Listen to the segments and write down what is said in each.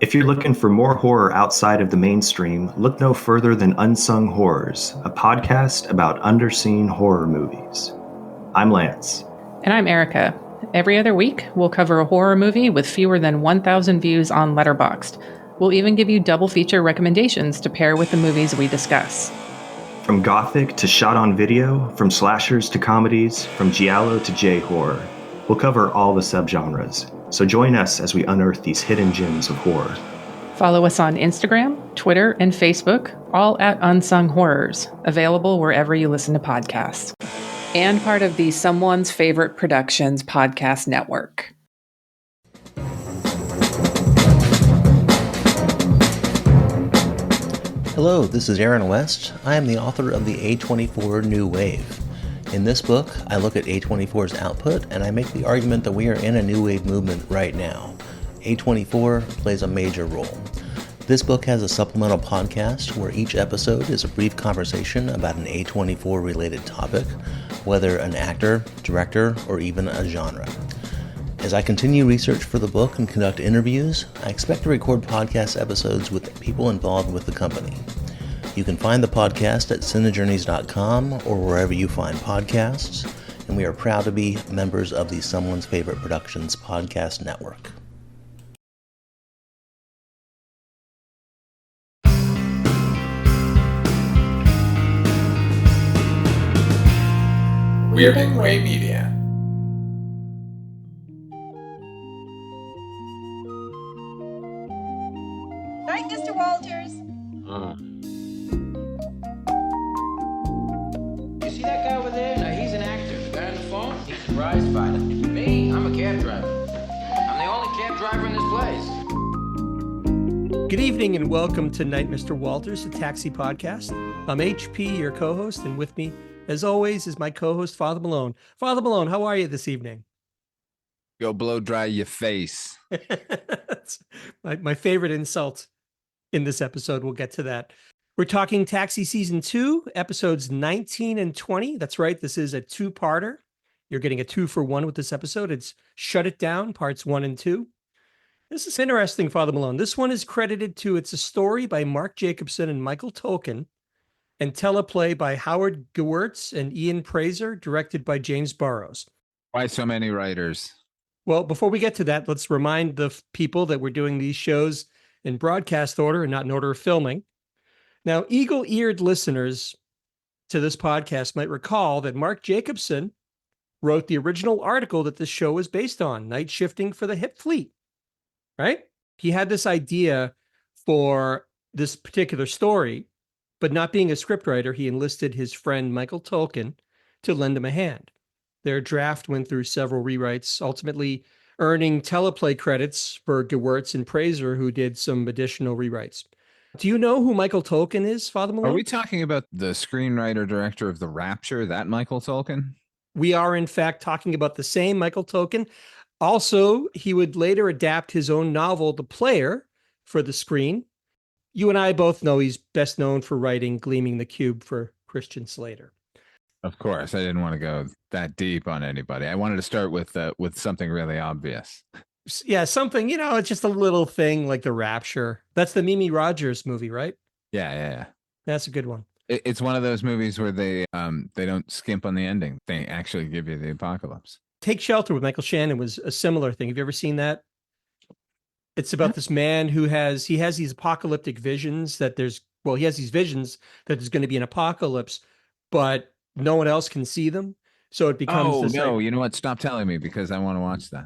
If you're looking for more horror outside of the mainstream, look no further than Unsung Horrors, a podcast about underseen horror movies. I'm Lance. And I'm Erica. Every other week, we'll cover a horror movie with fewer than 1,000 views on Letterboxd. We'll even give you double feature recommendations to pair with the movies we discuss. From gothic to shot on video, from slashers to comedies, from giallo to J-horror, we'll cover all the subgenres. So join us as we unearth these hidden gems of horror. Follow us on Instagram, Twitter, and Facebook, all at Unsung Horrors, available wherever you listen to podcasts. And part of the Someone's Favorite Productions podcast network. Hello, this is Aaron West. I am the author of the A24 New Wave. In this book, I look at A24's output and I make the argument that we are in a new wave movement right now. A24 plays a major role. This book has a supplemental podcast where each episode is a brief conversation about an A24 related topic, whether an actor, director, or even a genre. As I continue research for the book and conduct interviews, I expect to record podcast episodes with people involved with the company. You can find the podcast at cinejourneys.com or wherever you find podcasts, and we are proud to be members of the Someone's Favorite Productions podcast network. Weirding Way Media. Night, Mr. Walters. You see that guy over there? No, he's an actor. The guy on the phone? He's a prize fighter. Me? I'm a cab driver. I'm the only cab driver in this place. Good evening and welcome to Night, Mr. Walters, a taxi podcast. I'm HP, your co-host, and with me, as always, is my co-host, Father Malone. Father Malone, how are you this evening? Go blow dry your face. That's my favorite insult in this episode. We'll get to that. We're talking Taxi Season 2, episodes 19 and 20. That's right. This is a two-parter. You're getting a 2-for-1 with this episode. It's Shut It Down, parts 1 and 2. This is interesting, Father Malone. This one is credited to, it's a story by Mark Jacobson and Michael Tolkien, and teleplay by Howard Gewirtz and Ian Praiser, directed by James Burrows. Why so many writers? Well, before we get to that, let's remind the people that we're doing these shows in broadcast order and not in order of filming. Now, eagle-eared listeners to this podcast might recall that Mark Jacobson wrote the original article that this show was based on, Night Shifting for the Hip Fleet, right? He had this idea for this particular story, but not being a scriptwriter, he enlisted his friend Michael Tolkien to lend him a hand. Their draft went through several rewrites, ultimately earning teleplay credits for Gewirtz and Praiser, who did some additional rewrites. Do you know who Michael Tolkien is, Father Malone? Are we talking about the screenwriter director of The Rapture, that Michael Tolkien? We are, in fact, talking about the same Michael Tolkien. Also, he would later adapt his own novel, The Player, for the screen. You and I both know he's best known for writing Gleaming the Cube for Christian Slater. Of course, I didn't want to go that deep on anybody. I wanted to start with something really obvious. Yeah, something, it's just a little thing like The Rapture. That's the Mimi Rogers movie, right? Yeah. That's a good one. It's one of those movies where they don't skimp on the ending. They actually give you the apocalypse. Take Shelter with Michael Shannon was a similar thing. Have you ever seen that? It's about this man who has these apocalyptic visions that he has these visions that there's going to be an apocalypse, but no one else can see them. So it becomes you know what? Stop telling me because I want to watch that.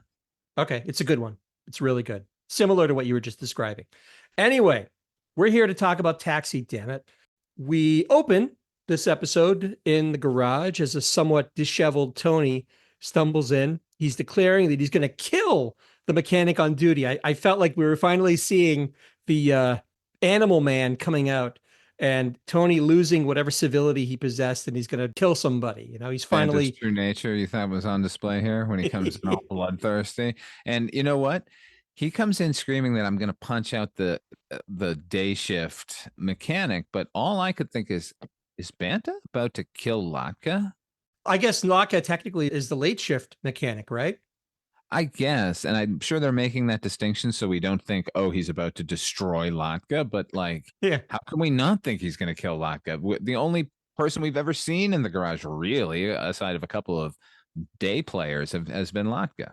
Okay, it's a good one. It's really good. Similar to what you were just describing. Anyway, we're here to talk about Taxi, damn it. We open this episode in the garage as a somewhat disheveled Tony stumbles in. He's declaring that he's going to kill the mechanic on duty. I felt like we were finally seeing the animal man coming out and Tony losing whatever civility he possessed, and he's going to kill somebody. He's finally... His true nature you thought was on display here when he comes in all bloodthirsty. And you know what? He comes in screaming that I'm going to punch out the day shift mechanic, but all I could think is Banta about to kill Latka? I guess Latka technically is the late shift mechanic, right? I guess, and I'm sure they're making that distinction so we don't think, oh, he's about to destroy Latka. But like, Yeah. how can we not think he's going to kill Latka? The only person we've ever seen in the garage, really, aside of a couple of day players, has been Latka.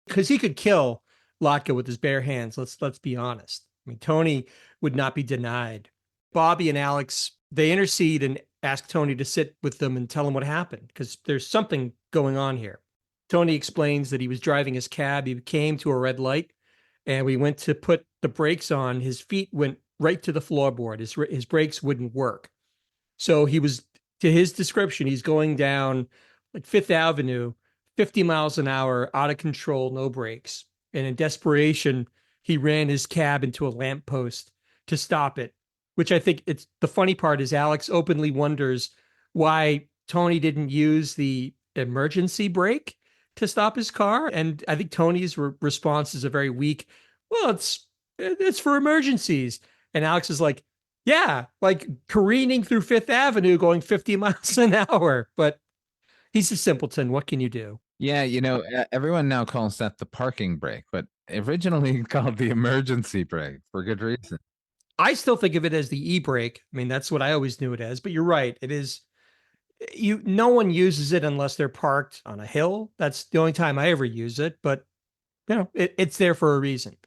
Because he could kill Latka with his bare hands. Let's be honest. I mean, Tony would not be denied. Bobby and Alex, they intercede and ask Tony to sit with them and tell him what happened because there's something going on here. Tony explains that he was driving his cab. He came to a red light, and we went to put the brakes on. His feet went right to the floorboard. His brakes wouldn't work. So he was, to his description, he's going down like Fifth Avenue, 50 miles an hour, out of control, no brakes. And in desperation, he ran his cab into a lamppost to stop it, which I think it's the funny part is Alex openly wonders why Tony didn't use the emergency brake to stop his car. And I think Tony's response is a very weak, well, it's for emergencies. And Alex is like, yeah, like careening through Fifth Avenue going 50 miles an hour. But he's a simpleton. What can you do? Yeah, everyone now calls that the parking brake, but originally called the emergency brake for good reason. I still think of it as the e-brake. I mean, that's what I always knew it as, but you're right. It is no one uses it unless they're parked on a hill. That's the only time I ever use it, but it's there for a reason.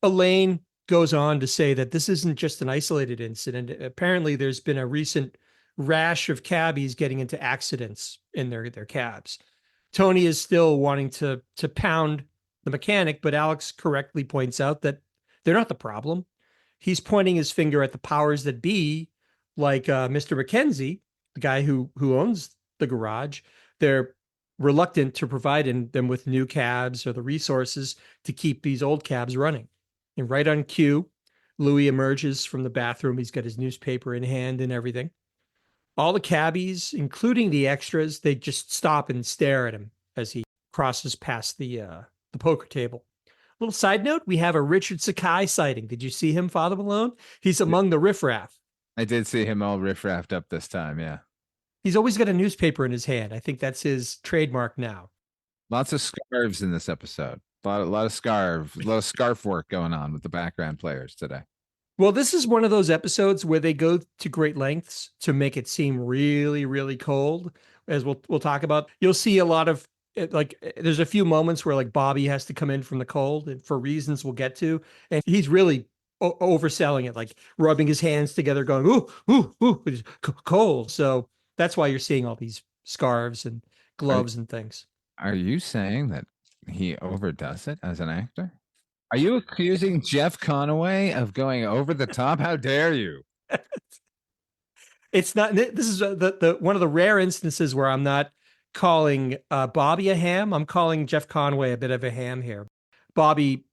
Elaine goes on to say that this isn't just an isolated incident. Apparently there's been a recent rash of cabbies getting into accidents in their cabs. Tony is still wanting to pound the mechanic, but Alex correctly points out that they're not the problem. He's pointing his finger at the powers that be, like Mr. McKenzie, the guy who owns the garage. They're reluctant to provide them with new cabs or the resources to keep these old cabs running. And right on cue, Louie emerges from the bathroom. He's got his newspaper in hand and everything. All the cabbies, including the extras, they just stop and stare at him as he crosses past the poker table. Little side note, we have a Richard Sakai sighting. Did you see him, Father Malone? He's among the riffraff. I did see him all riffraffed up this time, yeah. He's always got a newspaper in his hand. I think that's his trademark now. Lots of scarves in this episode. A lot of scarf work going on with the background players today. Well, this is one of those episodes where they go to great lengths to make it seem really, really cold, as we'll talk about. You'll see a lot of there's a few moments where like Bobby has to come in from the cold and for reasons we'll get to, and he's really overselling it, like rubbing his hands together, going ooh, it's cold. So that's why you're seeing all these scarves and gloves and things. Are you saying that he overdoes it as an actor? Are you accusing Jeff Conaway of going over the top? How dare you? It's not. This is the one of the rare instances where I'm not calling Bobby a ham. I'm calling Jeff Conaway a bit of a ham here. Bobby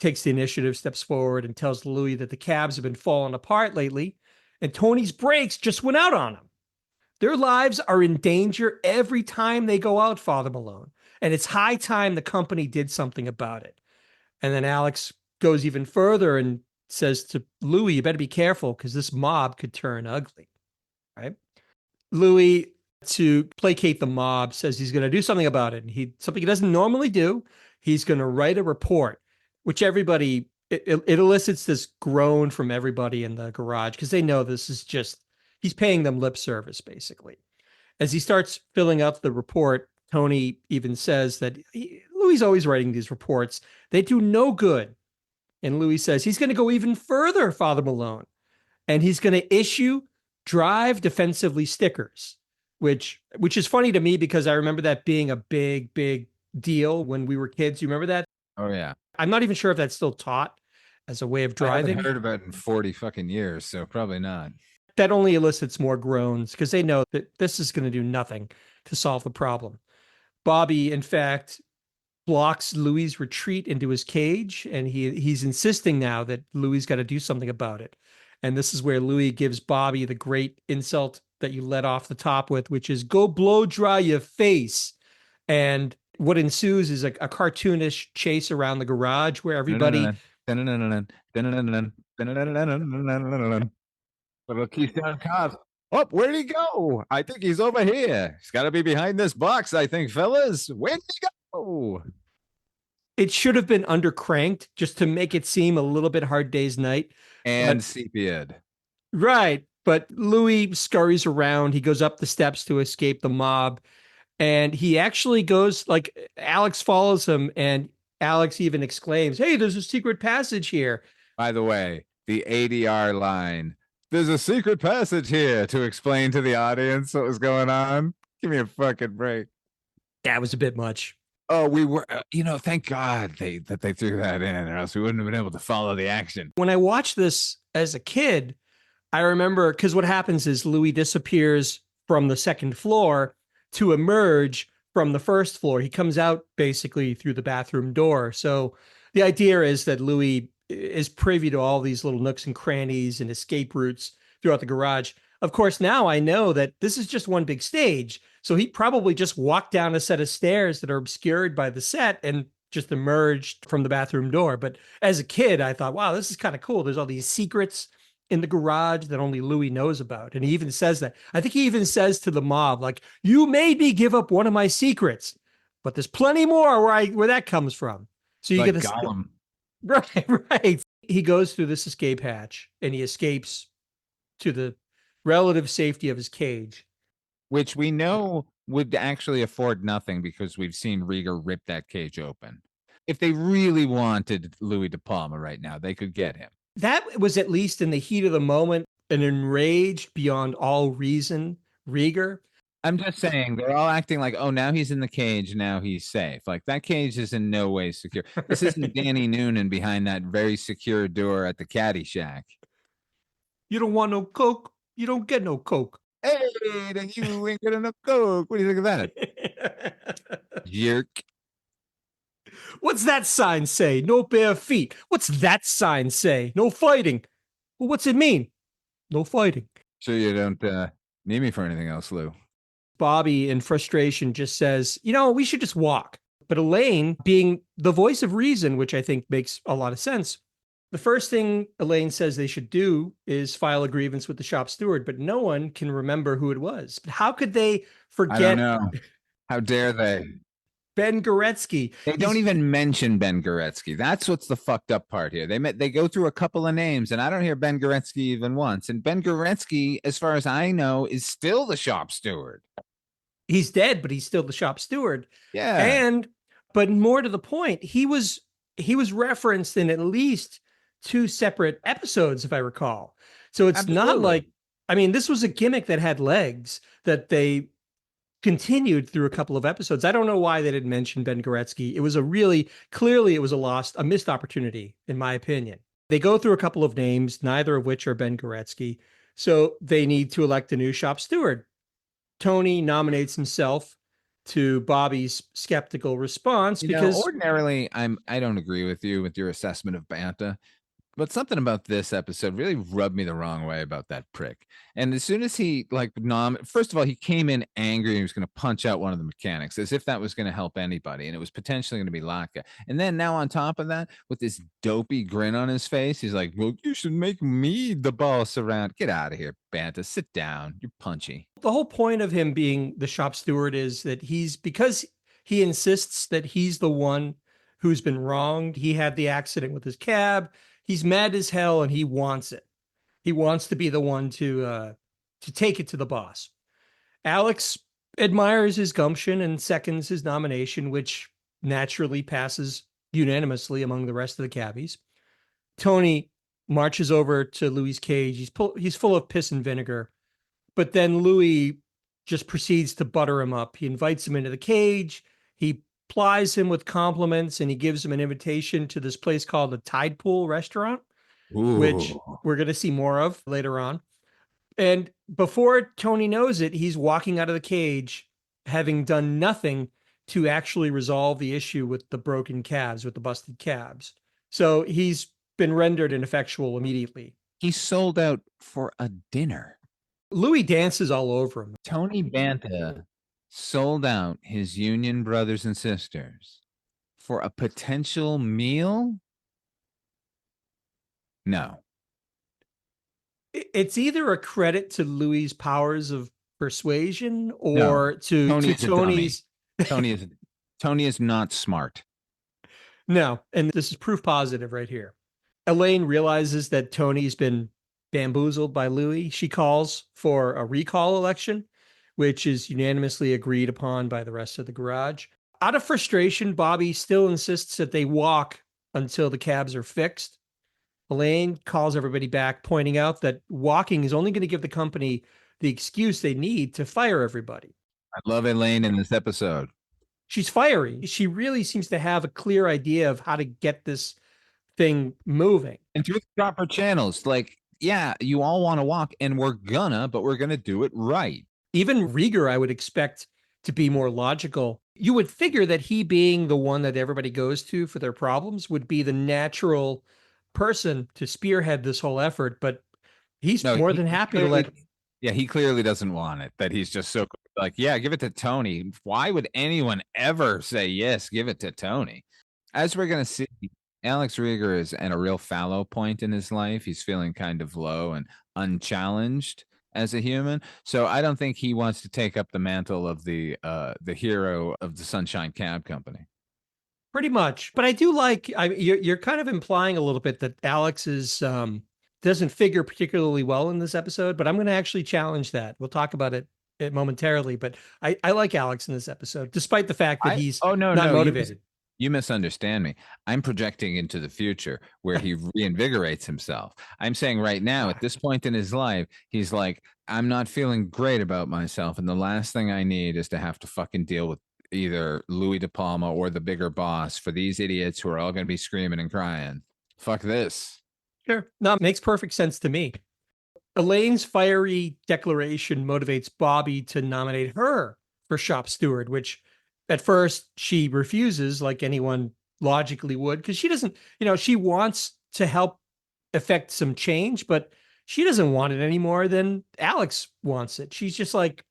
takes the initiative, steps forward, and tells Louie that the cabs have been falling apart lately, and Tony's brakes just went out on them. Their lives are in danger every time they go out, Father Malone, and it's high time the company did something about it. And then Alex goes even further and says to Louie, you better be careful because this mob could turn ugly, right? Louie, to placate the mob, says he's going to do something about it. And something he doesn't normally do. He's going to write a report, which everybody, it elicits this groan from everybody in the garage because they know this is just, he's paying them lip service, basically. As he starts filling out the report, Tony even says that Louie's always writing these reports. They do no good. And Louie says he's going to go even further, Father Malone, and he's going to issue drive defensively stickers, which is funny to me because I remember that being a big, big deal when we were kids. You remember that? Oh, yeah. I'm not even sure if that's still taught as a way of driving. I haven't heard about it in 40 fucking years, so probably not. That only elicits more groans because they know that this is going to do nothing to solve the problem. Bobby, in fact, blocks Louie's retreat into his cage, and he's insisting now that Louie's got to do something about it. And this is where Louie gives Bobby the great insult that you let off the top with, which is go blow dry your face. And what ensues is a cartoonish chase around the garage where everybody... Little Keystone Cops. Oh, where'd he go? I think he's over here. He's got to be behind this box, I think, fellas. Where'd he go? It should have been undercranked just to make it seem a little bit Hard Day's Night. And But sepia. right. But Louie scurries around. He goes up the steps to escape the mob. And he actually goes, like, Alex follows him, and Alex even exclaims, "Hey, there's a secret passage here." By the way, the ADR line, "There's a secret passage here," to explain to the audience what was going on. Give me a fucking break. That was a bit much. Oh, we were, thank God that they threw that in, or else we wouldn't have been able to follow the action. When I watched this as a kid, I remember, because what happens is Louis disappears from the second floor to emerge from the first floor. He comes out basically through the bathroom door. So the idea is that Louis is privy to all these little nooks and crannies and escape routes throughout the garage. Of course, now I know that this is just one big stage. So he probably just walked down a set of stairs that are obscured by the set and just emerged from the bathroom door. But as a kid, I thought, wow, this is kind of cool. There's all these secrets in the garage that only Louis knows about. And he even says that. I think he even says to the mob, like, "You made me give up one of my secrets, but there's plenty more where that comes from." So you Like get this. Gollum. Right. He goes through this escape hatch and he escapes to the relative safety of his cage. Which we know would actually afford nothing, because we've seen Rieger rip that cage open. If they really wanted Louis De Palma right now, they could get him. That was, at least in the heat of the moment, an enraged beyond all reason Rieger. I'm just saying, they're all acting like, oh, now he's in the cage, now he's safe. Like, that cage is in no way secure. This isn't Danny Noonan behind that very secure door at the caddy shack. "You don't want no Coke? You don't get no Coke." Hey, then you ain't getting no Coke. What do you think of that? Jerk. "What's that sign say? No bare feet." "What's that sign say? No fighting." "Well, what's it mean?" "No fighting." Sure you don't need me for anything else, Lou? Bobby, in frustration, just says, "We should just walk." But Elaine, being the voice of reason, which I think makes a lot of sense, the first thing Elaine says they should do is file a grievance with the shop steward, but no one can remember who it was. How could they forget? I don't know. How dare they? Ben Goretzky. They don't even mention Ben Goretzky. That's what's the fucked up part here. They go through a couple of names, and I don't hear Ben Goretzky even once. And Ben Goretzky, as far as I know, is still the shop steward. He's dead, but he's still the shop steward. Yeah. But more to the point, he was referenced in at least 2 separate episodes, if I recall. So it's not like, this was a gimmick that had legs that they continued through a couple of episodes. I don't know why they didn't mention Ben Goretzky. It was clearly it was a missed opportunity, in my opinion. They go through a couple of names, neither of which are Ben Goretzky. So they need to elect a new shop steward. Tony nominates himself, to Bobby's skeptical response, because ordinarily I don't agree with you with your assessment of Banta. But something about this episode really rubbed me the wrong way about that prick. And as soon as he first of all, he came in angry and he was going to punch out one of the mechanics as if that was going to help anybody. And it was potentially going to be Laka. And then now on top of that, with this dopey grin on his face, he's like, "Well, you should make me the boss around." Get out of here, Banta. Sit down. You're punchy. The whole point of him being the shop steward is that because he insists that he's the one who's been wronged. He had the accident with his cab. He's mad as hell, and he wants it. He wants to be the one to take it to the boss. Alex admires his gumption and seconds his nomination, which naturally passes unanimously among the rest of the cabbies. Tony marches over to Louie's cage. He's full of piss and vinegar, but then Louie just proceeds to butter him up. He invites him into the cage. He plies him with compliments, and he gives him an invitation to this place called the Tide Pool Restaurant, which we're going to see more of later on. And before Tony knows it, he's walking out of the cage, having done nothing to actually resolve the issue with the broken calves, with the busted calves. So he's been rendered ineffectual immediately. He sold out for a dinner. Louie dances all over him. Tony Banta sold out his union brothers and sisters for a potential meal? No. It's either a credit to Louie's powers of persuasion or to Tony's. Tony is not smart. No, and this is proof positive right here. Elaine realizes that Tony's been bamboozled by Louie. She calls for a recall election, which is unanimously agreed upon by the rest of the garage. Out of frustration, Bobby still insists that they walk until the cabs are fixed. Elaine calls everybody back, pointing out that walking is only going to give the company the excuse they need to fire everybody. I love Elaine in this episode. She's fiery. She really seems to have a clear idea of how to get this thing moving. And through the proper channels. Like, yeah, you all want to walk, and we're gonna, but we're gonna do it right. Even Rieger, I would expect to be more logical. You would figure that he being the one that everybody goes to for their problems would be the natural person to spearhead this whole effort, but he's more than happy to let. Yeah, he clearly doesn't want it. That he's just so like, yeah, give it to Tony. Why would anyone ever say yes, give it to Tony? As we're gonna see, Alex Rieger is at a real fallow point in his life. He's feeling kind of low and unchallenged as a human. So I don't think he wants to take up the mantle of the hero of the Sunshine Cab Company. Pretty much, but I do like. You're kind of implying a little bit that Alex is doesn't figure particularly well in this episode, but I'm going to actually challenge that. We'll talk about it momentarily, but I like Alex in this episode, despite the fact that he's not motivated. You misunderstand me. I'm projecting into the future where he reinvigorates himself. I'm saying right now, at this point in his life, he's like, I'm not feeling great about myself. And the last thing I need is to have to fucking deal with either Louie De Palma or the bigger boss for these idiots who are all going to be screaming and crying. Fuck this. Sure. No, it makes perfect sense to me. Elaine's fiery declaration motivates Bobby to nominate her for shop steward, which at first she refuses, like anyone logically would, because she doesn't, she wants to help affect some change, but she doesn't want it any more than Alex wants it. She's just like,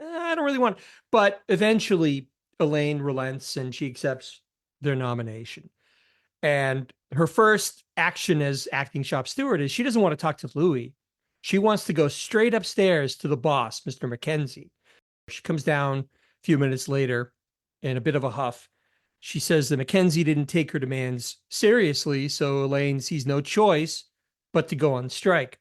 I don't really want it. But eventually Elaine relents and she accepts their nomination. And her first action as acting shop steward is she doesn't want to talk to Louie. She wants to go straight upstairs to the boss, Mr. Mackenzie. She comes down a few minutes later in a bit of a huff. She says that Mackenzie didn't take her demands seriously, so Elaine sees no choice but to go on strike.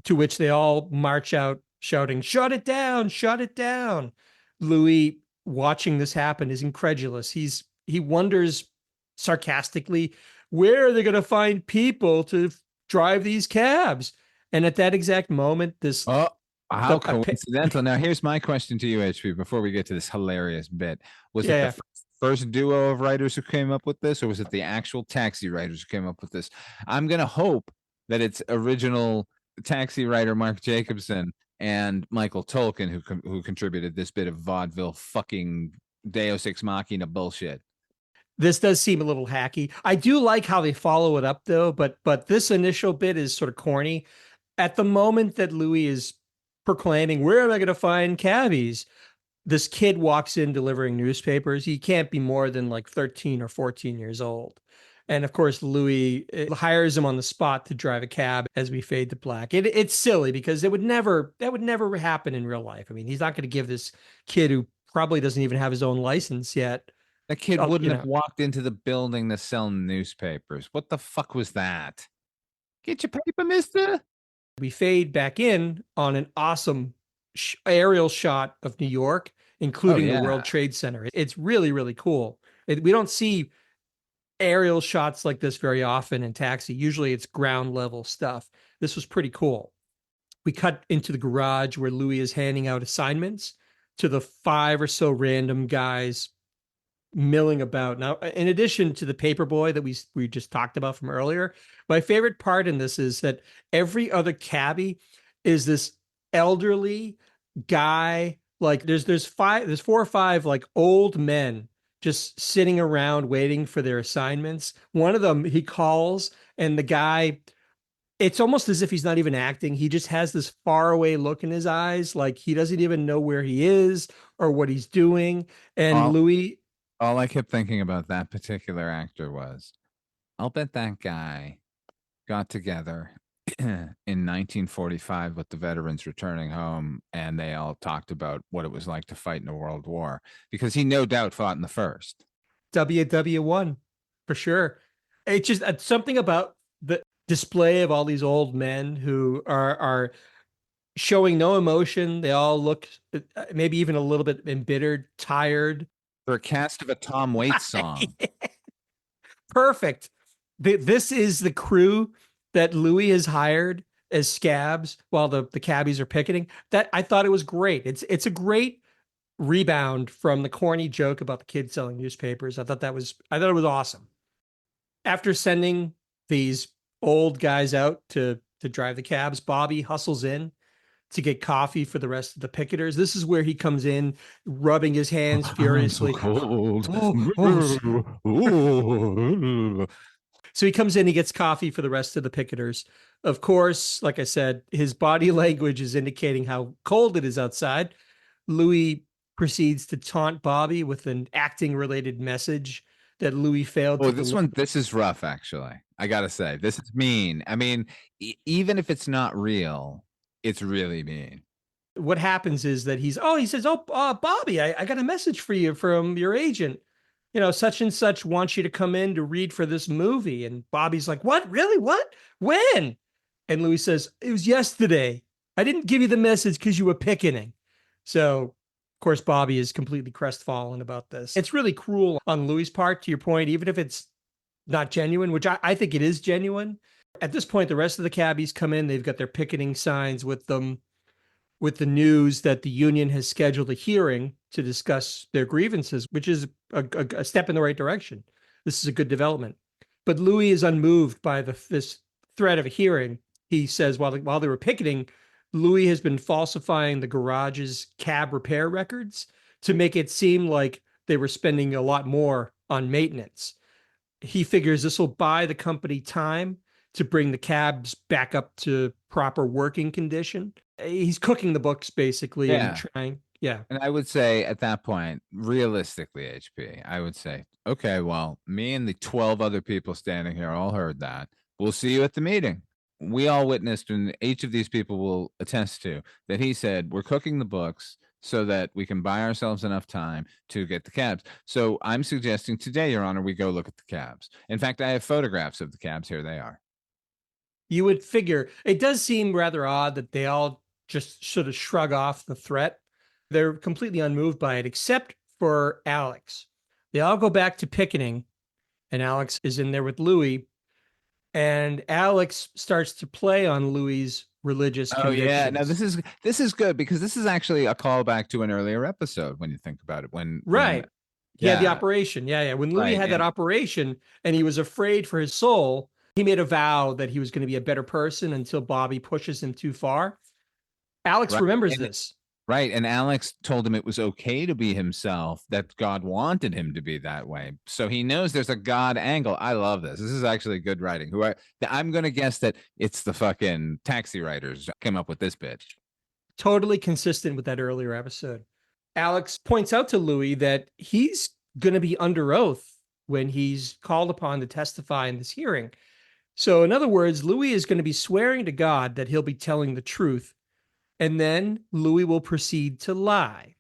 To which they all march out shouting, "Shut it down, shut it down." Louie, watching this happen, is incredulous. He wonders sarcastically, where are they going to find people to drive these cabs? And at that exact moment, this... Oh, how coincidental. Now, here's my question to you, HP, before we get to this hilarious bit. Was it the first duo of writers who came up with this, or was it the actual Taxi writers who came up with this? I'm going to hope that it's original Taxi writer Mark Jacobson and Michael Tolkien who contributed this bit of vaudeville fucking Deus Ex Machina bullshit. This does seem a little hacky. I do like how they follow it up, though, but this initial bit is sort of corny. At the moment that Louie is proclaiming, where am I going to find cabbies? This kid walks in delivering newspapers. He can't be more than like 13 or 14 years old. And of course, Louie hires him on the spot to drive a cab as we fade to black. It's silly because that would never happen in real life. I mean, he's not going to give this kid who probably doesn't even have his own license yet. That kid wouldn't have walked into the building to sell newspapers. What the fuck was that? Get your paper, mister. We fade back in on an awesome aerial shot of New York, including the World Trade Center. It's really, really cool. We don't see aerial shots like this very often in Taxi. Usually it's ground level stuff. This was pretty cool. We cut into the garage where Louie is handing out assignments to the 5 or so random guys milling about. Now, in addition to the paper boy that we just talked about from earlier, my favorite part in this is that every other cabbie is this elderly guy. Like there's 4 or 5 like old men just sitting around waiting for their assignments. One of them he calls, and the guy, it's almost as if he's not even acting. He just has this faraway look in his eyes, like he doesn't even know where he is or what he's doing. And Louie, all I kept thinking about that particular actor was, I'll bet that guy got together in 1945 with the veterans returning home, and they all talked about what it was like to fight in a world war, because he no doubt fought in the first. WW1. For sure. It's just something about the display of all these old men who are showing no emotion. They all look maybe even a little bit embittered, tired. They're a cast of a Tom Waits song. Perfect. This is the crew that Louie has hired as scabs while the cabbies are picketing. That I thought it was great. It's a great rebound from the corny joke about the kids selling newspapers. I thought it was awesome. After sending these old guys out to drive the cabs, Bobby hustles in to get coffee for the rest of the picketers. This is where he comes in, rubbing his hands furiously. I'm so cold. So he comes in, he gets coffee for the rest of the picketers. Of course, like I said, his body language is indicating how cold it is outside. Louie proceeds to taunt Bobby with an acting related message that Louie failed to this is rough, actually. I gotta say, this is mean. I mean, even if it's not real, it's really mean. What happens is that he says, Bobby, I got a message for you from your agent. You know, such and such wants you to come in to read for this movie. And Bobby's like, what? Really? What? When? And Louis says, it was yesterday. I didn't give you the message because you were picketing. So, of course, Bobby is completely crestfallen about this. It's really cruel on Louis's part, to your point, even if it's not genuine, which I think it is genuine. At this point, the rest of the cabbies come in. They've got their picketing signs with them, with the news that the union has scheduled a hearing to discuss their grievances, which is a step in the right direction. This is a good development. But Louis is unmoved by this threat of a hearing. He says while they were picketing, Louis has been falsifying the garage's cab repair records to make it seem like they were spending a lot more on maintenance. He figures this will buy the company time to bring the cabs back up to proper working condition. He's cooking the books basically and trying. Yeah. And I would say at that point, realistically, HP, I would say, okay, well, me and the 12 other people standing here all heard that. We'll see you at the meeting. We all witnessed, and each of these people will attest to, that he said, we're cooking the books so that we can buy ourselves enough time to get the cabs. So I'm suggesting today, Your Honor, we go look at the cabs. In fact, I have photographs of the cabs. Here they are. You would figure it does seem rather odd that they all just sort of shrug off the threat. They're completely unmoved by it, except for Alex. They all go back to picketing, and Alex is in there with Louie. And Alex starts to play on Louie's religious convictions. Yeah. Now this is good because this is actually a callback to an earlier episode when you think about it. He had the operation. Yeah. When Louie had that operation and he was afraid for his soul, he made a vow that he was going to be a better person until Bobby pushes him too far. Alex remembers this. Right. And Alex told him it was okay to be himself, that God wanted him to be that way. So he knows there's a God angle. I love this. This is actually good writing. I'm going to guess that it's the fucking taxi writers came up with this bitch. Totally consistent with that earlier episode. Alex points out to Louie that he's going to be under oath when he's called upon to testify in this hearing. So in other words, Louie is going to be swearing to God that he'll be telling the truth. And then Louie will proceed to lie.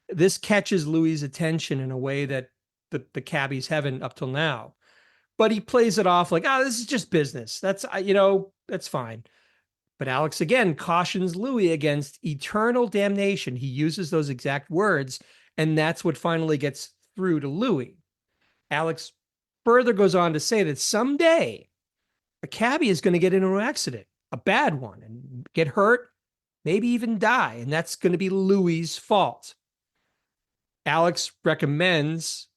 This catches Louie's attention in a way that the cabbies haven't up till now. But he plays it off like, this is just business. That's fine. But Alex again cautions Louie against eternal damnation. He uses those exact words, and that's what finally gets through to Louie. Alex further goes on to say that someday a cabbie is going to get into an accident, a bad one, and get hurt, maybe even die, and that's going to be Louie's fault. Alex recommends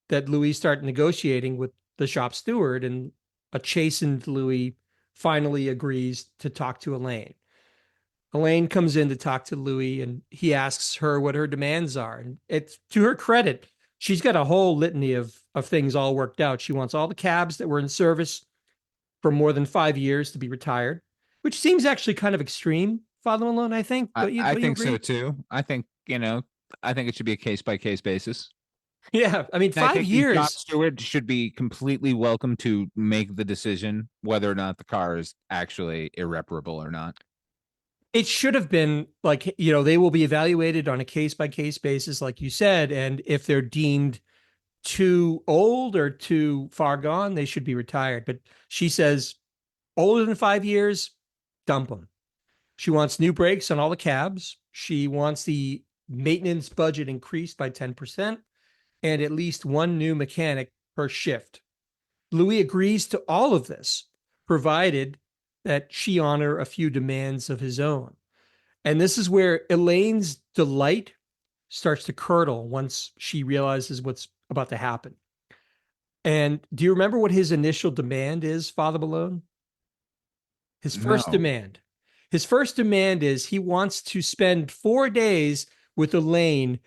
that Louie start negotiating with the shop steward, and a chastened Louie finally agrees to talk to Elaine. Elaine comes in to talk to Louie, and he asks her what her demands are. And it's to her credit, she's got a whole litany of things all worked out. She wants all the cabs that were in service for more than 5 years to be retired, which seems actually kind of extreme, Father Malone, I think. I think so too. I think it should be a case-by-case basis. Yeah, I mean, 5 years. The shop steward should be completely welcome to make the decision whether or not the car is actually irreparable or not. It should have been like, they will be evaluated on a case-by-case basis, like you said, and if they're deemed too old or too far gone. They should be retired. But she says, older than 5 years, dump them. She wants new brakes on all the cabs. She wants the maintenance budget increased by 10% and at least one new mechanic per shift. Louie agrees to all of this, provided that she honor a few demands of his own. And this is where Elaine's delight starts to curdle once she realizes what's about to happen. And do you remember what his initial demand is, Father Malone? His first No. demand. His first demand is he wants to spend 4 days with Elaine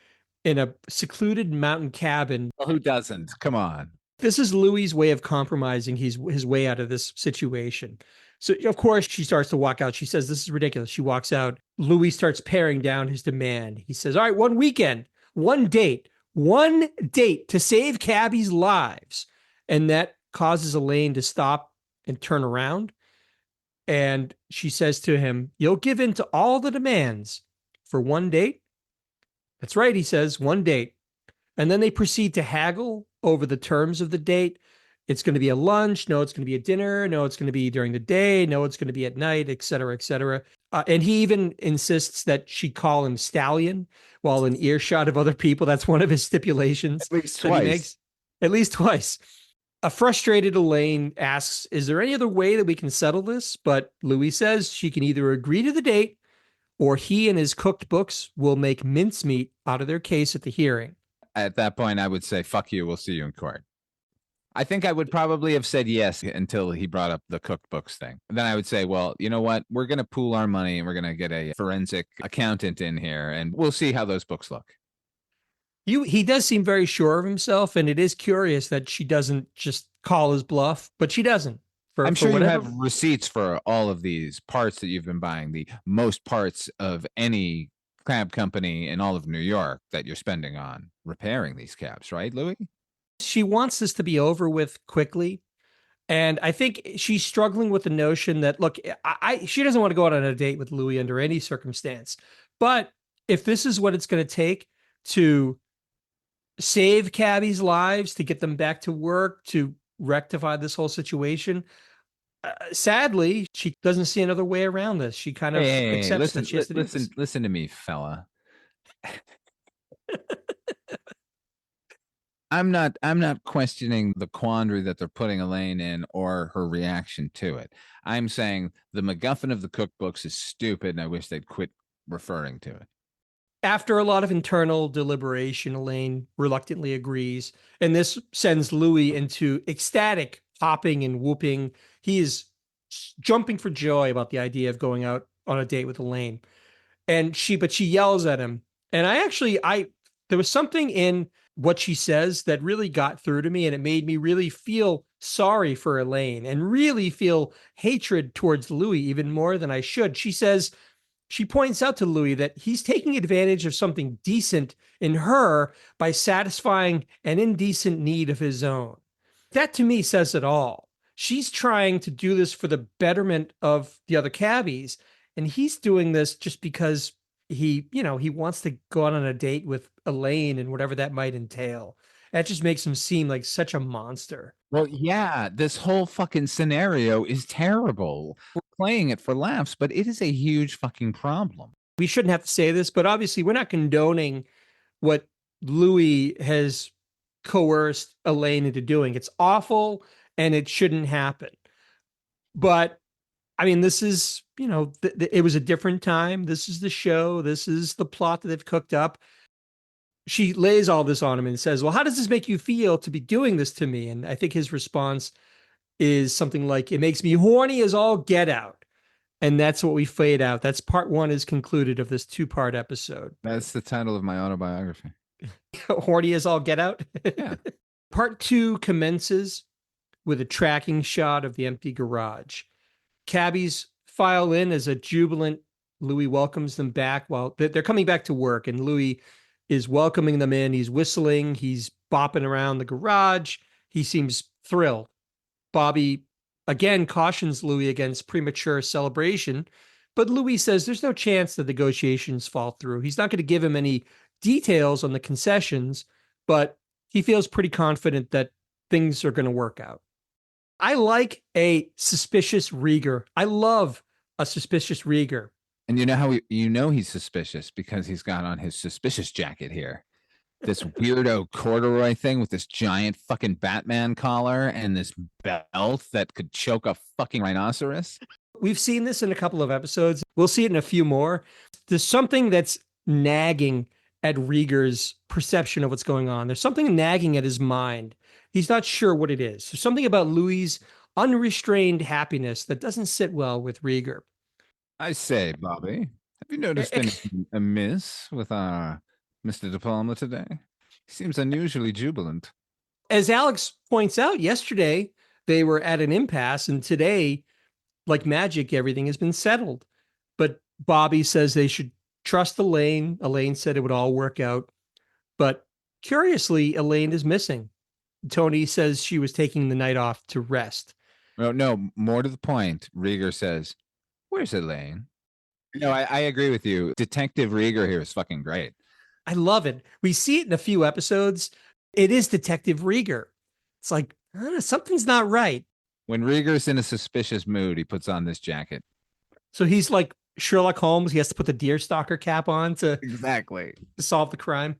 in a secluded mountain cabin. Well, who doesn't? Come on. This is Louie's way of compromising his way out of this situation. So, of course, she starts to walk out. She says, this is ridiculous. She walks out. Louie starts paring down his demand. He says, all right, one weekend, one date to save cabbies' lives. And that causes Elaine to stop and turn around. And she says to him, you'll give in to all the demands for one date? That's right, he says, one date. And then they proceed to haggle over the terms of the date. It's going to be a lunch. No, it's going to be a dinner. No, it's going to be during the day. No, it's going to be at night, et cetera, et cetera. And he even insists that she call him Stallion while in earshot of other people. That's one of his stipulations. At least twice. At least twice. A frustrated Elaine asks, is there any other way that we can settle this? But Louie says she can either agree to the date or he and his cooked books will make mincemeat out of their case at the hearing. At that point, I would say, fuck you. We'll see you in court. I think I would probably have said yes until he brought up the cookbooks thing. And then I would say, well, you know what? We're going to pool our money and we're going to get a forensic accountant in here and we'll see how those books look. He does seem very sure of himself, and it is curious that she doesn't just call his bluff, but she doesn't. I'm sure you have receipts for all of these parts that you've been buying, the most parts of any cab company in all of New York that you're spending on repairing these cabs, right, Louie? She wants this to be over with quickly. And I think she's struggling with the notion that, look, she doesn't want to go out on a date with Louie under any circumstance. But if this is what it's going to take to save cabbies' lives, to get them back to work, to rectify this whole situation, sadly, she doesn't see another way around this. She kind of accepts that she has to do this. Listen to me, fella. I'm not questioning the quandary that they're putting Elaine in or her reaction to it. I'm saying the MacGuffin of the cookbooks is stupid, and I wish they'd quit referring to it. After a lot of internal deliberation, Elaine reluctantly agrees, and this sends Louie into ecstatic hopping and whooping. He is jumping for joy about the idea of going out on a date with Elaine. But she yells at him. And there was something in what she says that really got through to me, and it made me really feel sorry for Elaine and really feel hatred towards Louie even more than I should. She points out to Louie that he's taking advantage of something decent in her by satisfying an indecent need of his own. That to me says it all. She's trying to do this for the betterment of the other cabbies, and he's doing this just because he wants to go out on a date with Elaine and whatever that might entail. That just makes him seem like such a monster. Well, yeah, this whole fucking scenario is terrible. We're playing it for laughs, but it is a huge fucking problem. We shouldn't have to say this, but obviously we're not condoning what Louie has coerced Elaine into doing. It's awful and it shouldn't happen. But I mean, this is, it was a different time. This is the show. This is the plot that they've cooked up. She lays all this on him and says, well, how does this make you feel to be doing this to me? And I think his response is something like, it makes me horny as all get out. And that's what we fade out. That's part one is concluded of this 2-part episode. That's the title of my autobiography. Horny as all get out. Yeah. Part 2 commences with a tracking shot of the empty garage. Cabbies file in as a jubilant Louie welcomes them back while they're coming back to work, and Louie is welcoming them in. He's whistling. He's bopping around the garage. He seems thrilled. Bobby again cautions Louie against premature celebration, but Louie says there's no chance the negotiations fall through. He's not going to give him any details on the concessions, but he feels pretty confident that things are going to work out. I like a suspicious Rieger. I love a suspicious Rieger. And you know how he's suspicious because he's got on his suspicious jacket here. This weirdo corduroy thing with this giant fucking Batman collar and this belt that could choke a fucking rhinoceros. We've seen this in a couple of episodes. We'll see it in a few more. There's something that's nagging at Rieger's perception of what's going on. There's something nagging at his mind. He's not sure what it is. There's something about Louie's unrestrained happiness that doesn't sit well with Rieger. I say, Bobby, have you noticed anything amiss with our Mr. De Palma today? He seems unusually jubilant. As Alex points out, yesterday they were at an impasse, and today, like magic, everything has been settled. But Bobby says they should trust Elaine. Elaine said it would all work out. But curiously, Elaine is missing. Tony says she was taking the night off to rest. No, more to the point, Rieger says, "Where's Elaine?" No, I agree with you. Detective Rieger here is fucking great. I love it. We see it in a few episodes. It is Detective Rieger. It's like, something's not right. When Rieger's in a suspicious mood, he puts on this jacket. So he's like Sherlock Holmes. He has to put the deerstalker cap on to solve the crime.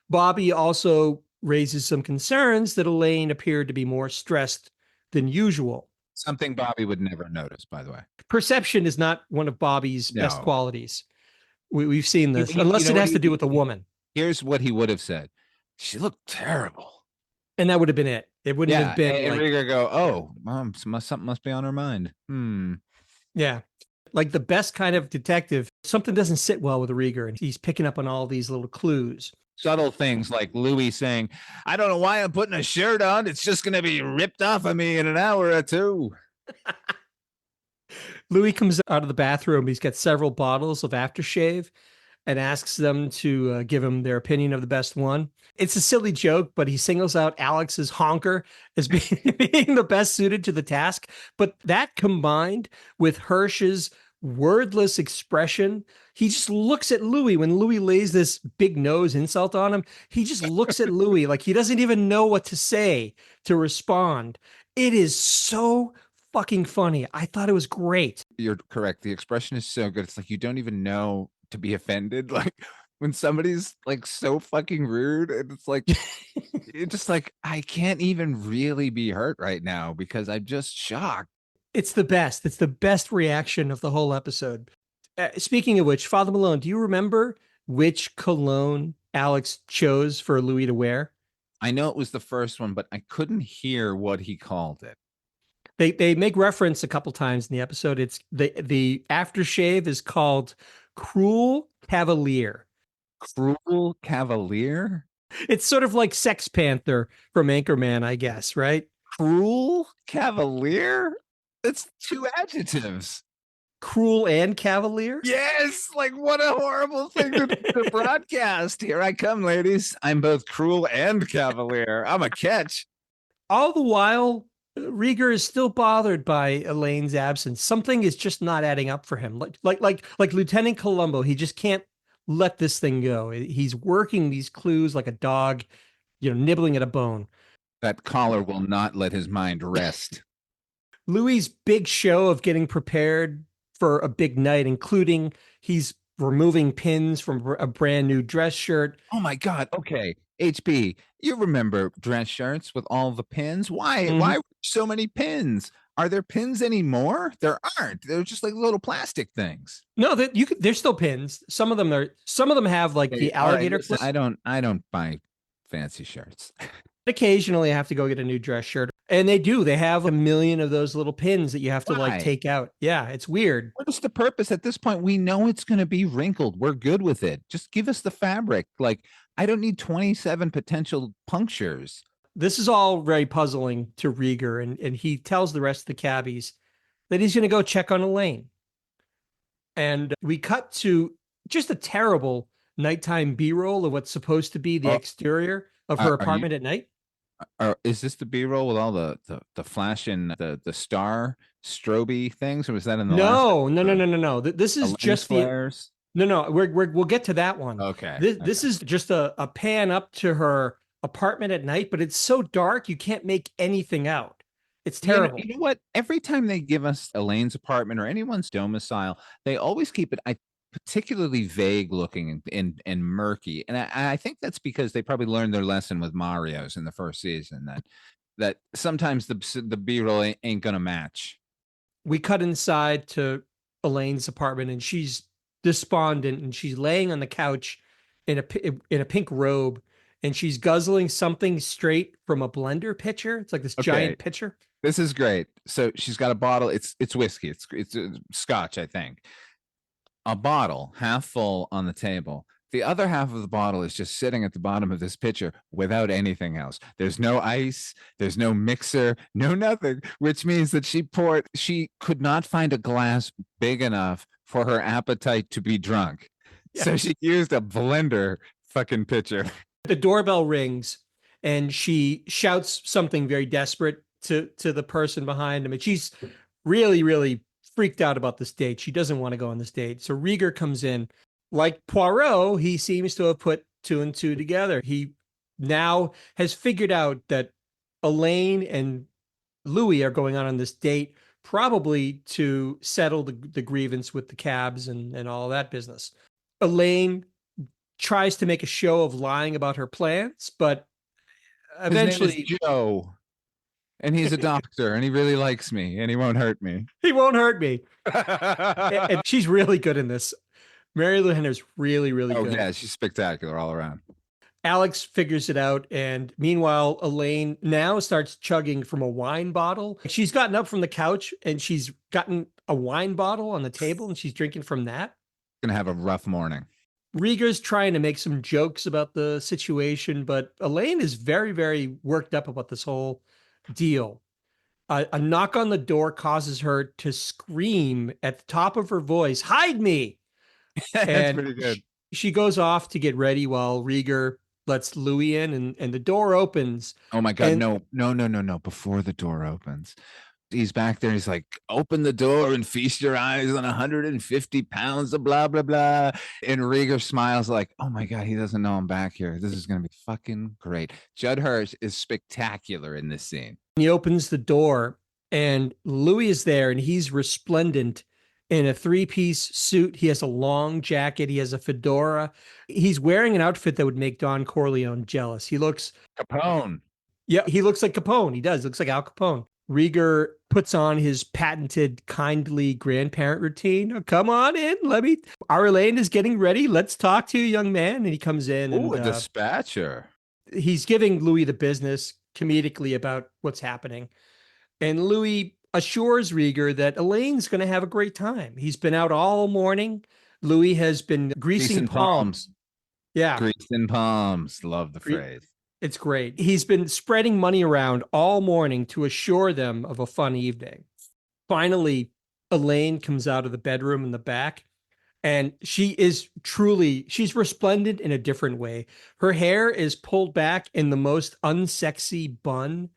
Bobby also raises some concerns that Elaine appeared to be more stressed than usual. Something Bobby would never notice, by the way. Perception is not one of Bobby's best qualities. We've seen this, unless it has to do with a woman. Here's what he would have said. She looked terrible. And that would have been it. It wouldn't have been. And Rieger go, oh, Mom, something must be on her mind. Yeah. Like the best kind of detective, something doesn't sit well with Rieger, and he's picking up on all these little clues. Subtle things like Louie saying, I don't know why I'm putting a shirt on. It's just going to be ripped off of me in an hour or two. Louie comes out of the bathroom. He's got several bottles of aftershave and asks them to give him their opinion of the best one. It's a silly joke, but he singles out Alex's honker as being the best suited to the task. But that combined with Hirsch's wordless expression, he just looks at Louie when Louie lays this big nose insult on him. He just looks at Louie like he doesn't even know what to say to respond. It is so fucking funny. I thought it was great. You're correct. The expression is so good. It's like you don't even know to be offended. Like when somebody's like so fucking rude, and it's like you're just like, I can't even really be hurt right now because I'm just shocked. It's the best. It's the best reaction of the whole episode. Speaking of which, Father Malone, do you remember which cologne Alex chose for Louie to wear? I know it was the first one, but I couldn't hear what he called it. They make reference a couple times in the episode. It's the aftershave is called Cruel Cavalier. Cruel Cavalier? It's sort of like Sex Panther from Anchorman, I guess, right? Cruel Cavalier? It's two adjectives. Cruel and Cavalier? Yes, like what a horrible thing to broadcast. Here I come, ladies. I'm both cruel and cavalier. I'm a catch. All the while, Rieger is still bothered by Elaine's absence. Something is just not adding up for him. Like Lieutenant Columbo, he just can't let this thing go. He's working these clues like a dog, nibbling at a bone. That collar will not let his mind rest. Louie's big show of getting prepared for a big night, including he's removing pins from a brand new dress shirt. Oh my God. Okay. HB, you remember dress shirts with all the pins? Why? Mm-hmm. Why so many pins? Are there pins anymore? There aren't. They're just like little plastic things. No, there's still pins. Some of them have like the alligator. Right, listen, I don't buy fancy shirts. Occasionally I have to go get a new dress shirt. And they have a million of those little pins that you have to like take out. Yeah, it's weird. What is the purpose at this point? We know it's going to be wrinkled. We're good with it. Just give us the fabric. Like, I don't need 27 potential punctures. This is all very puzzling to Rieger, and he tells the rest of the cabbies that he's going to go check on Elaine. And we cut to just a terrible nighttime B-roll of what's supposed to be the exterior of her apartment at night. Is this the B-roll with all the flashing the star strobe things, or was that in the No. This is just flares? No. We'll get to that one. Okay. This is just a pan up to her apartment at night, but it's so dark you can't make anything out. It's terrible. You know what? Every time they give us Elaine's apartment or anyone's domicile, they always keep it particularly vague looking and murky. And I think that's because they probably learned their lesson with Mario's in the first season that sometimes the B-roll ain't gonna match. We cut inside to Elaine's apartment, and she's despondent, and she's laying on the couch in a pink robe, and she's guzzling something straight from a blender pitcher. It's like this giant pitcher. This is great. So she's got a bottle. It's whiskey. It's scotch, I think. A bottle half full on the table. The other half of the bottle is just sitting at the bottom of this pitcher without anything else. There's no ice, there's no mixer, no nothing, which means that she could not find a glass big enough for her appetite to be drunk. Yeah. So she used a blender fucking pitcher. The doorbell rings and she shouts something very desperate to the person behind him. And she's really, really freaked out about this date. She doesn't want to go on this date. So Rieger comes in. Like Poirot, he seems to have put 2 and 2 together. He now has figured out that Elaine and Louie are going on this date, probably to settle the grievance with the cabs and all that business. Elaine tries to make a show of lying about her plans, but eventually... His name is Joe, and he's a doctor, and he really likes me, and he won't hurt me. He won't hurt me. And she's really good in this. Mary Lou Henner's really, really good. Oh, yeah, she's spectacular all around. Alex figures it out, and meanwhile, Elaine now starts chugging from a wine bottle. She's gotten up from the couch, and she's gotten a wine bottle on the table, and she's drinking from that. Gonna have a rough morning. Rieger's trying to make some jokes about the situation, but Elaine is very, very worked up about this whole deal. A knock on the door causes her to scream at the top of her voice, "Hide me!" That's pretty good. She goes off to get ready while Rieger lets Louie in, and the door opens. Oh my God, no. Before the door opens, he's back there. He's like, open the door and feast your eyes on 150 pounds of blah, blah, blah. And Rieger smiles like, oh my God, he doesn't know I'm back here. This is going to be fucking great. Judd Hirsch is spectacular in this scene. He opens the door and Louie is there, and he's resplendent in a 3-piece suit. He has a long jacket. He has a fedora. He's wearing an outfit that would make Don Corleone jealous. He looks... Capone. Yeah, he looks like Capone. He does. He looks like Al Capone. Rieger puts on his patented kindly grandparent routine. Oh, come on in. Our Elaine is getting ready. Let's talk to you, young man. And he comes in. Oh, a dispatcher. He's giving Louie the business comedically about what's happening. And Louie assures Rieger that Elaine's going to have a great time. He's been out all morning. Louie has been greasing palms. Yeah. Greasing palms. Love the phrase. It's great. He's been spreading money around all morning to assure them of a fun evening. Finally, Elaine comes out of the bedroom in the back, and she's resplendent in a different way. Her hair is pulled back in the most unsexy bun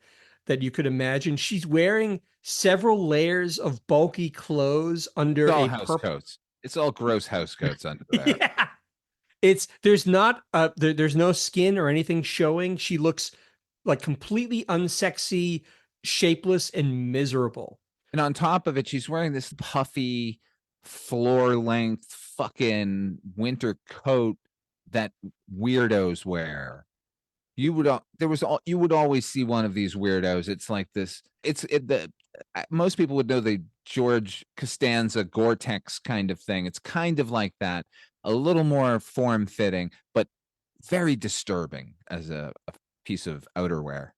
that you could imagine. She's wearing several layers of bulky clothes under a house coats. It's all gross house coats under there. Yeah. There's no skin or anything showing. She looks like completely unsexy, shapeless, and miserable. And on top of it, she's wearing this puffy, floor-length fucking winter coat that weirdos wear. You would always see one of these weirdos. It's like this. Most people would know the George Costanza Gore-Tex kind of thing. It's kind of like that. A little more form-fitting, but very disturbing as a piece of outerwear.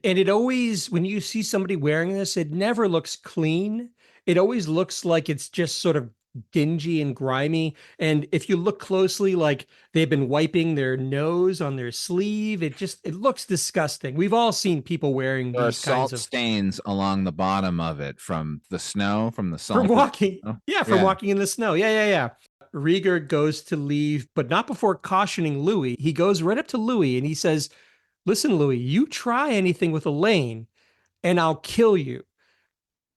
And it always, when you see somebody wearing this, it never looks clean. It always looks like it's just sort of dingy and grimy. And if you look closely, like they've been wiping their nose on their sleeve, it looks disgusting. We've all seen people wearing there these are kinds salt of stains along the bottom of it from the snow, from the salt. From walking. Walking in the snow. Yeah. Rieger goes to leave, but not before cautioning Louie. He goes right up to Louie and he says, listen, Louie, you try anything with Elaine and I'll kill you.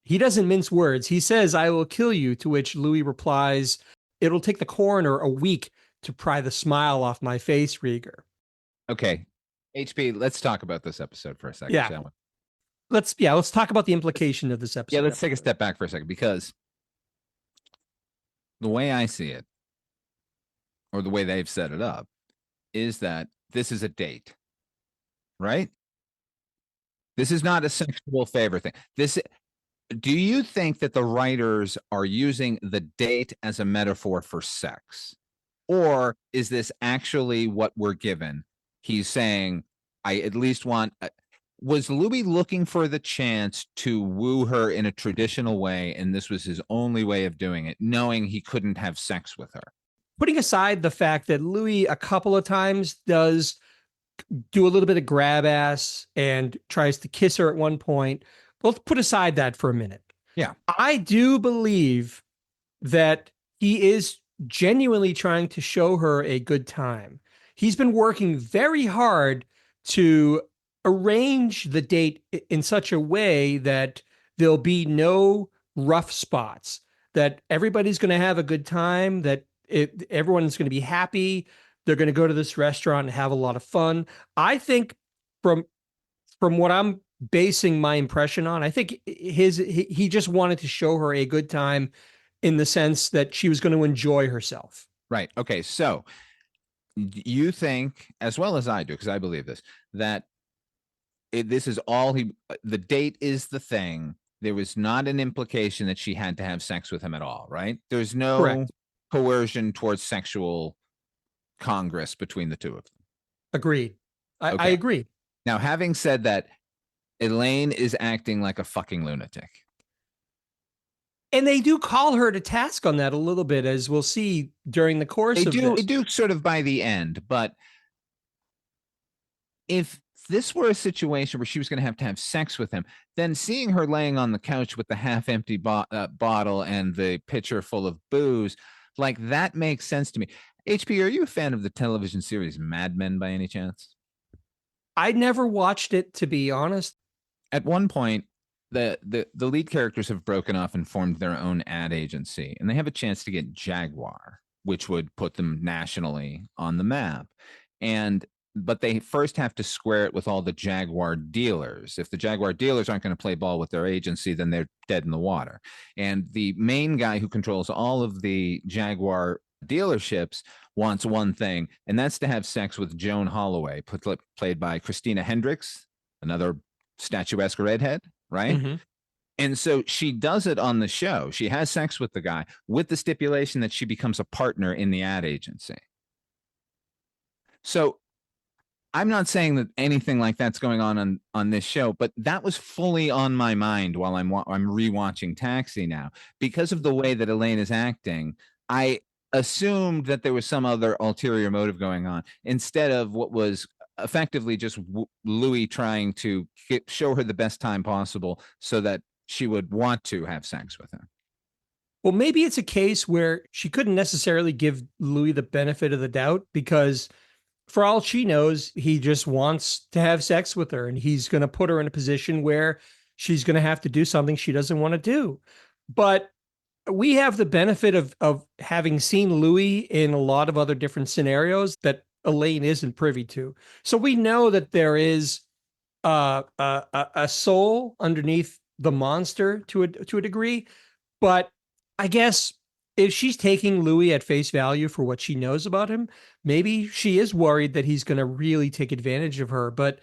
He doesn't mince words. He says, I will kill you, to which Louie replies, it'll take the coroner a week to pry the smile off my face, Rieger. Okay. HP, let's talk about this episode for a second, Yeah. shall we? Let's talk about the implication of this episode. Yeah, let's take a step back for a second, because the way I see it, or the way they've set it up, is that this is a date, right? This is not a sexual favor thing. Do you think that the writers are using the date as a metaphor for sex? Or is this actually what we're given? He's saying, I at least want... Was Louie looking for the chance to woo her in a traditional way, and this was his only way of doing it, knowing he couldn't have sex with her? Putting aside the fact that Louie a couple of times does do a little bit of grab ass and tries to kiss her at one point, let's put aside that for a minute. Yeah. I do believe that he is genuinely trying to show her a good time. He's been working very hard to arrange the date in such a way that there'll be no rough spots, that everybody's going to have a good time, that everyone's going to be happy. They're going to go to this restaurant and have a lot of fun. I think from what I'm basing my impression on, I think he just wanted to show her a good time, in the sense that she was going to enjoy herself. Right. Okay. So you think, as well as I do, because I believe this, that this is all the date is the thing. There was not an implication that she had to have sex with him at all, right? There's no Correct. coercion towards sexual congress between the two of them. Agreed. I Okay. agree. Now, having said that, Elaine is acting like a fucking lunatic. And they do call her to task on that a little bit, as we'll see during the course of this. They do sort of by the end, but if this were a situation where she was going to have sex with him, then seeing her laying on the couch with the half-empty bottle and the pitcher full of booze, like, that makes sense to me. HP, are you a fan of the television series Mad Men by any chance? I never watched it, to be honest. At one point, the lead characters have broken off and formed their own ad agency, and they have a chance to get Jaguar, which would put them nationally on the map. But they first have to square it with all the Jaguar dealers. If the Jaguar dealers aren't going to play ball with their agency, then they're dead in the water. And the main guy who controls all of the Jaguar dealerships wants one thing, and that's to have sex with Joan Holloway, played by Christina Hendricks, another statuesque redhead, right? Mm-hmm. And so she does it on the show. She has sex with the guy with the stipulation that she becomes a partner in the ad agency. So I'm not saying that anything like that's going on this show, but that was fully on my mind while I'm rewatching Taxi now. Because of the way that Elaine is acting, I assumed that there was some other ulterior motive going on, instead of what was effectively just Louie trying to show her the best time possible so that she would want to have sex with him. Well, maybe it's a case where she couldn't necessarily give Louie the benefit of the doubt, because for all she knows, he just wants to have sex with her, and he's going to put her in a position where she's going to have to do something she doesn't want to do. But we have the benefit of having seen Louie in a lot of other different scenarios that Elaine isn't privy to. So we know that there is a soul underneath the monster to a degree. But I guess if she's taking Louie at face value for what she knows about him, maybe she is worried that he's going to really take advantage of her. But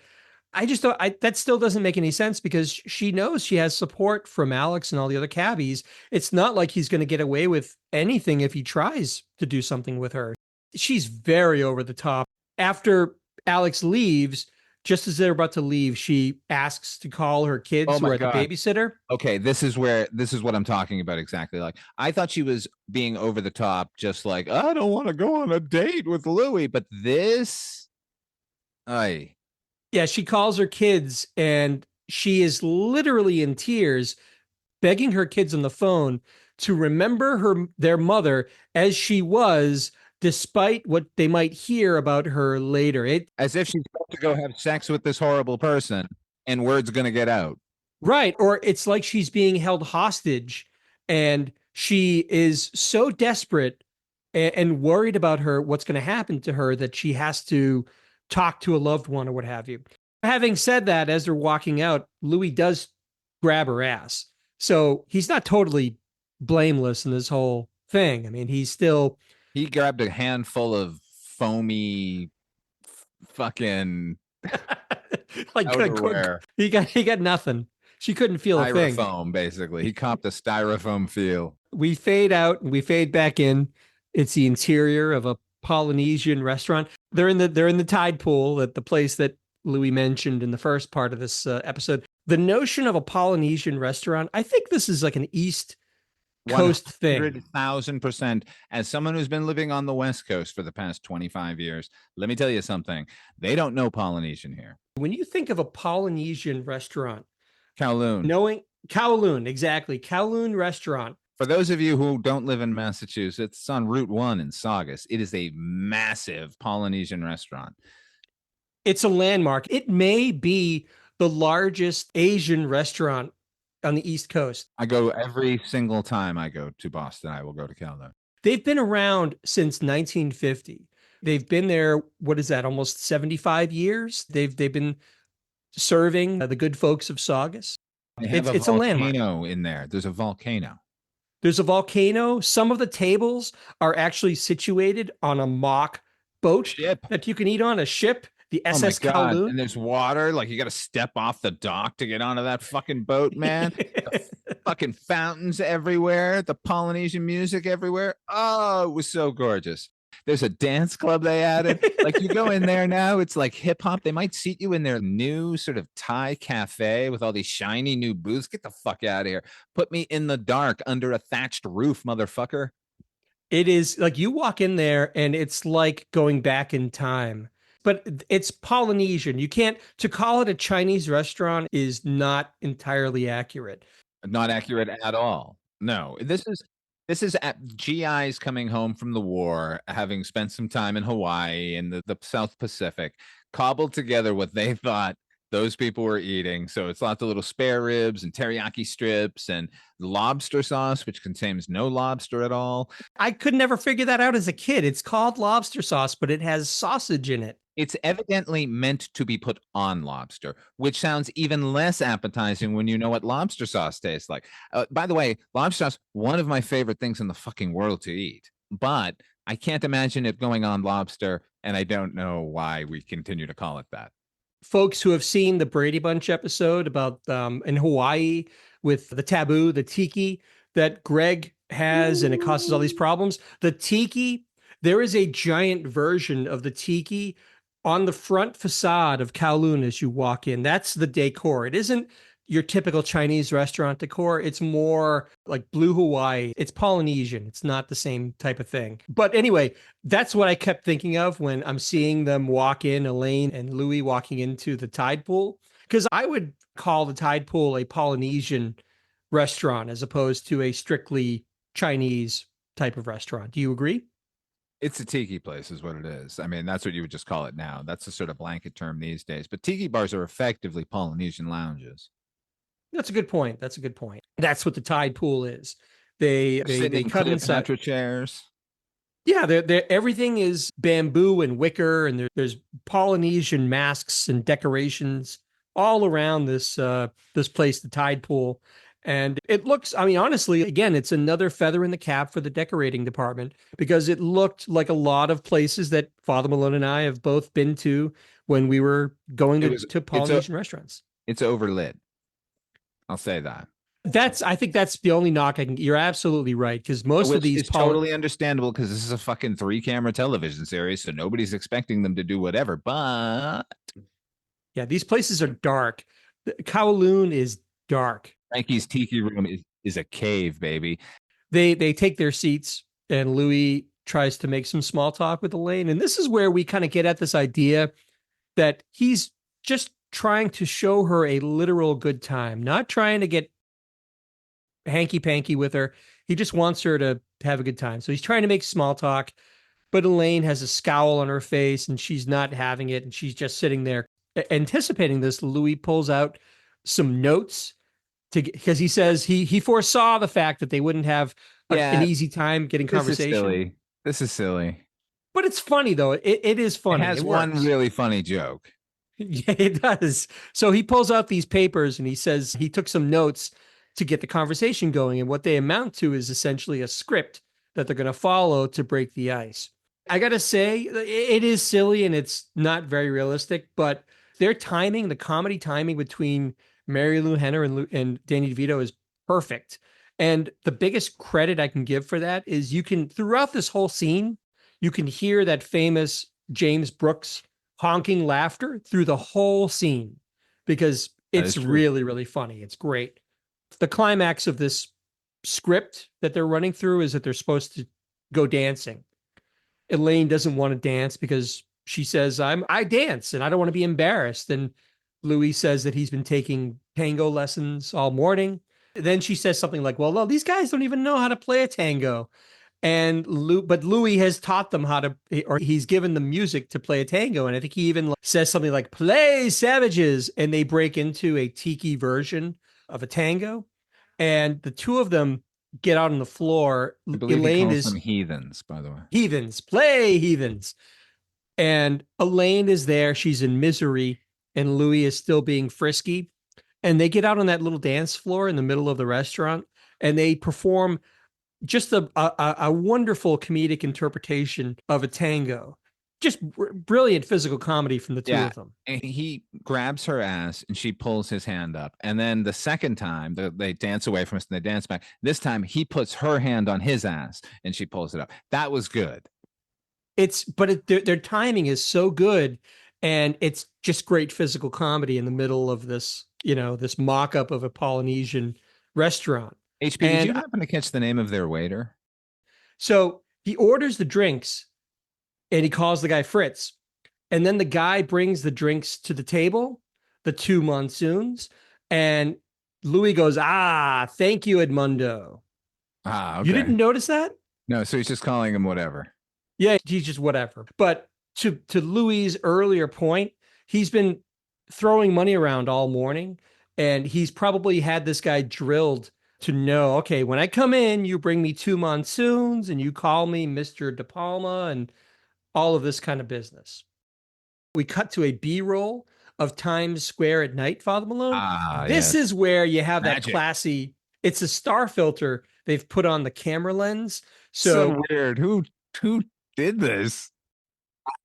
I just don't, that still doesn't make any sense, because she knows she has support from Alex and all the other cabbies. It's not like he's going to get away with anything if he tries to do something with her. She's very over the top. After Alex leaves, just as they're about to leave, she asks to call her kids who are the babysitter. Okay, this is what I'm talking about exactly. Like, I thought she was being over the top, just like, I don't want to go on a date with Louie, but this, yeah, she calls her kids, and she is literally in tears, begging her kids on the phone to remember their mother as she was, despite what they might hear about her later. As if she's about to go have sex with this horrible person and word's going to get out. Right. Or it's like she's being held hostage, and she is so desperate and worried about what's going to happen to her, that she has to talk to a loved one or what have you. Having said that, as they're walking out, Louie does grab her ass. So he's not totally blameless in this whole thing. I mean, he's still. He grabbed a handful of foamy fucking like outerwear. He got nothing. She couldn't feel a thing. Styrofoam, basically. He copped a styrofoam feel. We fade out and we fade back in. It's the interior of a Polynesian restaurant. They're in the tide pool at the place that Louie mentioned in the first part of this episode. The notion of a Polynesian restaurant, I think this is like an East Coast thing. 100,000%. As someone who's been living on the West Coast for the past 25 years, let me tell you something. They don't know Polynesian here. When you think of a Polynesian restaurant, Kowloon, exactly. Kowloon restaurant. For those of you who don't live in Massachusetts, it's on Route 1 in Saugus. It is a massive Polynesian restaurant. It's a landmark. It may be the largest Asian restaurant on the East Coast. I go every single time I go to Boston. I will go to Kowloon. They've been around since 1950. They've been there, what is that, almost 75 years? They've been serving the good folks of Saugus. It's a volcano in there. There's a volcano. There's a volcano. Some of the tables are actually situated on a mock boat that you can eat on, a ship, the SS Kowloon. And there's water. Like you got to step off the dock to get onto that fucking boat, man. Fucking fountains everywhere. The Polynesian music everywhere. Oh, it was so gorgeous. There's a dance club they added. Like you go in there now, it's like hip hop. They might seat you in their new sort of Thai cafe with all these shiny new booths. Get the fuck out of here. Put me in the dark under a thatched roof, motherfucker. It is like you walk in there and it's like going back in time, but it's Polynesian. You can't, to call it a Chinese restaurant is not entirely accurate. Not accurate at all. No, this is at GIs coming home from the war, having spent some time in Hawaii and the South Pacific, cobbled together what they thought those people were eating. So it's lots of little spare ribs and teriyaki strips and lobster sauce, which contains no lobster at all. I could never figure that out as a kid. It's called lobster sauce, but it has sausage in it. It's evidently meant to be put on lobster, which sounds even less appetizing when you know what lobster sauce tastes like. By the way, lobster sauce, one of my favorite things in the fucking world to eat. But I can't imagine it going on lobster, and I don't know why we continue to call it that. Folks who have seen the Brady Bunch episode about in Hawaii with the taboo, the tiki that Greg has, and it causes all these problems. The tiki, there is a giant version of the tiki on the front facade of Kowloon as you walk in. That's the decor. It isn't your typical Chinese restaurant decor. It's more like Blue Hawaii. It's Polynesian. It's not the same type of thing. But anyway, that's what I kept thinking of when I'm seeing them walk in, Elaine and Louie walking into the tide pool. Because I would call the tide pool a Polynesian restaurant as opposed to a strictly Chinese type of restaurant. Do you agree? It's a tiki place is what it is. I mean, that's what you would just call it now. That's a sort of blanket term these days. But tiki bars are effectively Polynesian lounges. That's a good point. That's what the tide pool is. They cut inside chairs. Yeah, they're everything is bamboo and wicker, and there's Polynesian masks and decorations all around this place, the tide pool. And it looks, I mean, honestly, again, it's another feather in the cap for the decorating department because it looked like a lot of places that Father Malone and I have both been to when we were going to Polynesian restaurants. It's overlit. I'll say that. I think that's the only knock I can. You're absolutely right because most of these is totally understandable because this is a fucking 3-camera television series, so nobody's expecting them to do whatever. But yeah, these places are dark. Kowloon is dark. Frankie's Tiki Room is a cave, baby. They take their seats, and Louie tries to make some small talk with Elaine, and this is where we kind of get at this idea that he's just trying to show her a literal good time, not trying to get hanky-panky with her. He just wants her to have a good time. So he's trying to make small talk, but Elaine has a scowl on her face and she's not having it. And she's just sitting there anticipating this. Louie pulls out some notes because he says he foresaw the fact that they wouldn't have an easy time getting conversation. This is silly. But it's funny though. It is It funny. has It one works. really funny joke. Yeah, it does. So he pulls out these papers and he says he took some notes to get the conversation going. And what they amount to is essentially a script that they're going to follow to break the ice. I got to say, it is silly and it's not very realistic, but their timing, the comedy timing between Mary Lou Henner and Danny DeVito is perfect. And the biggest credit I can give for that is you can, throughout this whole scene, you can hear that famous James Brooks honking laughter through the whole scene because it's really, really funny. It's great. The climax of this script that they're running through is that they're supposed to go dancing. Elaine doesn't want to dance because she says, I dance and I don't want to be embarrassed. And Louie says that he's been taking tango lessons all morning. Then she says something like, well, no, these guys don't even know how to play a tango. But Louis has taught them how to, or he's given them music to play a tango. And I think he even says something like, play savages. And they break into a tiki version of a tango. And the two of them get out on the floor. I believe Elaine he calls is them heathens, by the way. heathens, play heathens. And Elaine is there. She's in misery. And Louis is still being frisky. And they get out on that little dance floor in the middle of the restaurant and they perform just a wonderful comedic interpretation of a tango. Just brilliant physical comedy from the two of them. And he grabs her ass and she pulls his hand up. And then the second time they dance away from us and they dance back. This time he puts her hand on his ass and she pulls it up. That was good. Their timing is so good. And it's just great physical comedy in the middle of this, this mock-up of a Polynesian restaurant. HP, did you happen to catch the name of their waiter? So he orders the drinks and he calls the guy Fritz. And then the guy brings the drinks to the table, the two monsoons. And Louis goes, thank you, Edmundo. Okay. You didn't notice that? No, so he's just calling him whatever. Yeah, he's just whatever. But to Louis's earlier point, he's been throwing money around all morning. And he's probably had this guy drilled to know, okay, when I come in, you bring me two monsoons and you call me Mr. De Palma and all of this kind of business. We cut to a B-roll of Times Square at night, Father Malone. This is where you have that classy, it's a star filter they've put on the camera lens. So weird. Who did this?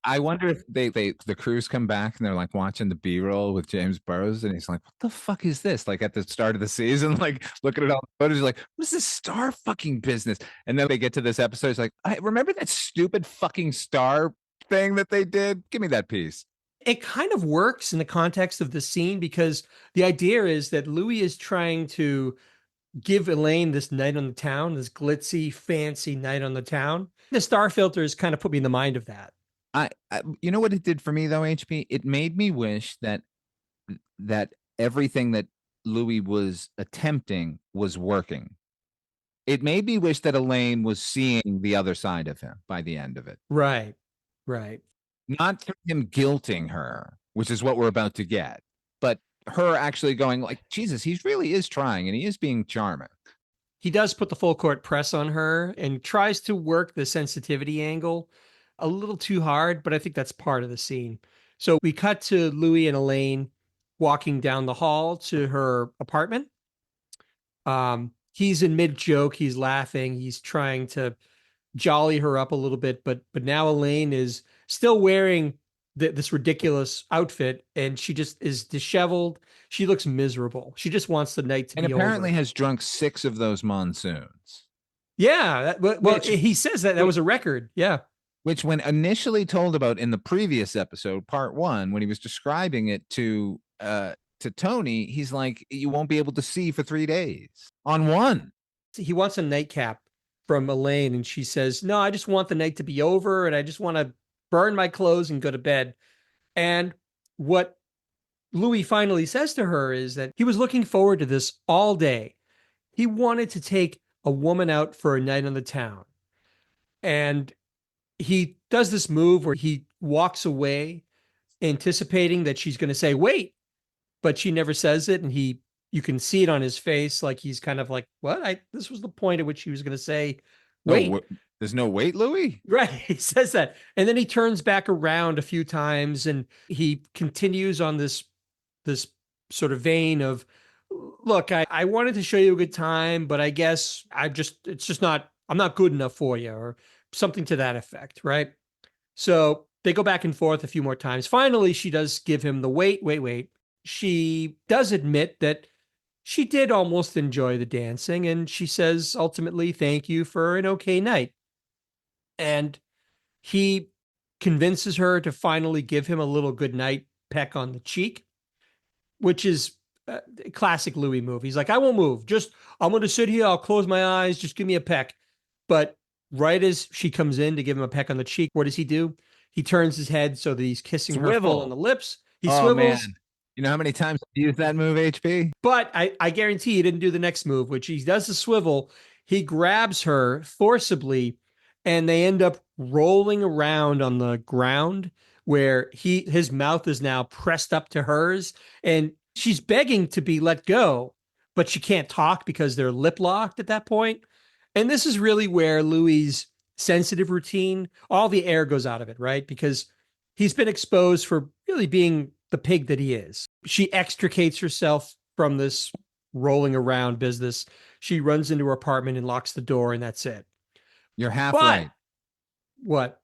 I wonder if the crews come back and they're like watching the B-roll with James Burrows and he's like, what the fuck is this? Like at the start of the season, like looking at all the footage, like, what is this star fucking business? And then they get to this episode, it's like, I remember that stupid fucking star thing that they did? Give me that piece. It kind of works in the context of the scene because the idea is that Louis is trying to give Elaine this night on the town, this glitzy, fancy night on the town. The star filters kind of put me in the mind of that. I you know what it did for me though, HP? It made me wish that everything that Louis was attempting was working. It made me wish that Elaine was seeing the other side of him by the end of it. Right. Not him guilting her, which is what we're about to get, but her actually going like, Jesus, he really is trying and he is being charming. He does put the full court press on her and tries to work the sensitivity angle a little too hard, but I think that's part of the scene. So we cut to Louis and Elaine walking down the hall to her apartment. He's in mid-joke. He's laughing. He's trying to jolly her up a little bit, but now Elaine is still wearing this ridiculous outfit, and she just is disheveled. She looks miserable. She just wants the night to be over. And apparently has drunk 6 of those monsoons. Yeah. He says that was a record. Yeah. Which when initially told about in the previous episode, part 1, when he was describing it to Tony, he's like, you won't be able to see for 3 days on one. He wants a nightcap from Elaine, and she says, no, I just want the night to be over, and I just want to burn my clothes and go to bed. And what Louis finally says to her is that he was looking forward to this all day. He wanted to take a woman out for a night on the town. And he does this move where he walks away anticipating that she's going to say, wait, but she never says it. And you can see it on his face. Like he's kind of like, what? This was the point at which he was going to say, wait. There's no wait, Louie? Right. He says that. And then he turns back around a few times and he continues on this sort of vein of, look, I wanted to show you a good time, but I guess I'm not good enough for you, or something to that effect. Right. So they go back and forth a few more times. Finally, she does give him the wait. She does admit that she did almost enjoy the dancing. And she says, ultimately, thank you for an okay night. And he convinces her to finally give him a little goodnight peck on the cheek, which is a classic Louie move. He's like, I won't move. I'm going to sit here. I'll close my eyes. Just give me a peck. But right as she comes in to give him a peck on the cheek, what does he do? He turns his head so that he's kissing her full on the lips. He swivels. Man. You know how many times I used that move, HP? But I guarantee he didn't do the next move, which he does the swivel. He grabs her forcibly, and they end up rolling around on the ground where his mouth is now pressed up to hers, and she's begging to be let go, but she can't talk because they're lip locked at that point. And this is really where Louie's sensitive routine, all the air goes out of it, right? Because he's been exposed for really being the pig that he is. She extricates herself from this rolling around business. She runs into her apartment and locks the door, and that's it. You're half right. What?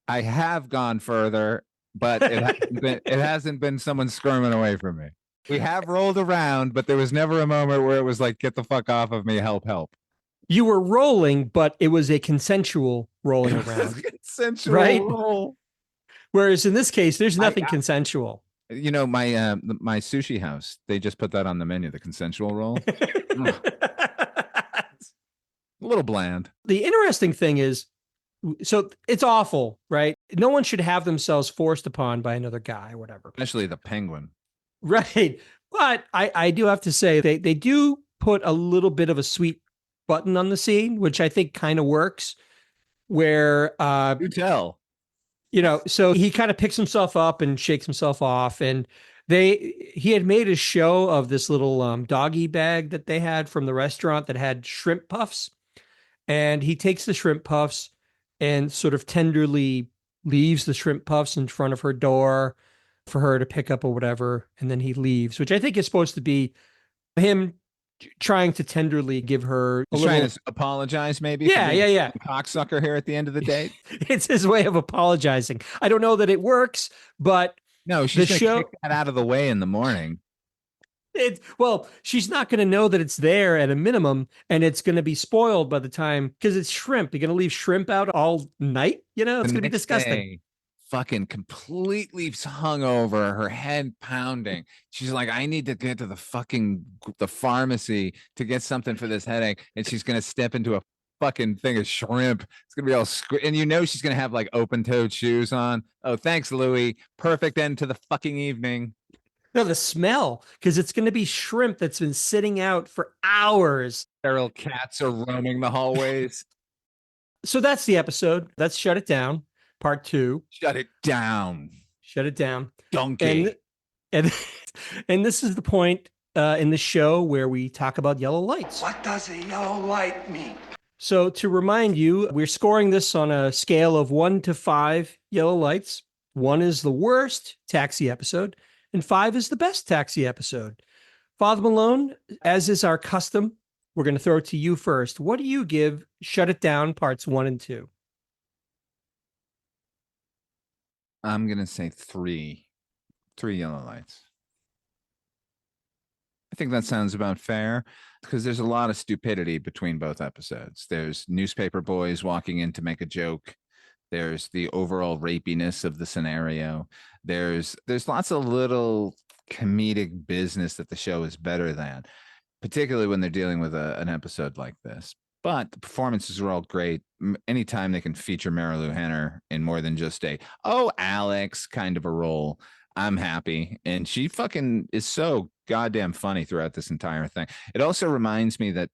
I have gone further, but it hasn't been someone squirming away from me. We have rolled around, but there was never a moment where it was like, get the fuck off of me, help. You were rolling, but it was a consensual rolling around. Consensual right? roll. Whereas in this case, there's nothing consensual. You know, my sushi house, they just put that on the menu, the consensual roll. A little bland. The interesting thing is, so it's awful, right? No one should have themselves forced upon by another guy or whatever. Especially the penguin. Right. But I do have to say they do put a little bit of a sweet button on the scene, which I think kind of works, where you tell. So he kind of picks himself up and shakes himself off, and he had made a show of this little doggy bag that they had from the restaurant that had shrimp puffs, and he takes the shrimp puffs and sort of tenderly leaves the shrimp puffs in front of her door for her to pick up or whatever, and then he leaves, which I think is supposed to be him trying to tenderly give her trying to apologize, maybe. Yeah. Cocksucker here at the end of the day. It's his way of apologizing. I don't know that it works, but no, she's going to kick that out of the way in the morning. She's not going to know that it's there at a minimum, and it's going to be spoiled by the time, because it's shrimp. You're going to leave shrimp out all night. It's going to be disgusting. Fucking completely hungover, her head pounding. She's like, I need to get to the pharmacy to get something for this headache, and she's gonna step into a fucking thing of shrimp. It's gonna be all and she's gonna have like open-toed shoes on. Oh, thanks, Louie. Perfect end to the fucking evening. No, the smell, because it's gonna be shrimp that's been sitting out for hours. Feral cats are roaming the hallways. So that's the episode. Let's shut it down. Part 2. Shut it down. Donkey. And this is the point in the show where we talk about yellow lights. What does a yellow light mean? So to remind you, we're scoring this on a scale of 1 to 5 yellow lights. 1 is the worst Taxi episode, and 5 is the best Taxi episode. Father Malone, as is our custom, we're going to throw it to you first. What do you give Shut It Down parts 1 and 2? I'm going to say 3 yellow lights. I think that sounds about fair, because there's a lot of stupidity between both episodes. There's newspaper boys walking in to make a joke. There's the overall rapiness of the scenario. There's lots of little comedic business that the show is better than, particularly when they're dealing with an episode like this. But the performances are all great. Anytime they can feature Marilu Henner in more than just Alex kind of a role, I'm happy. And she fucking is so goddamn funny throughout this entire thing. It also reminds me that,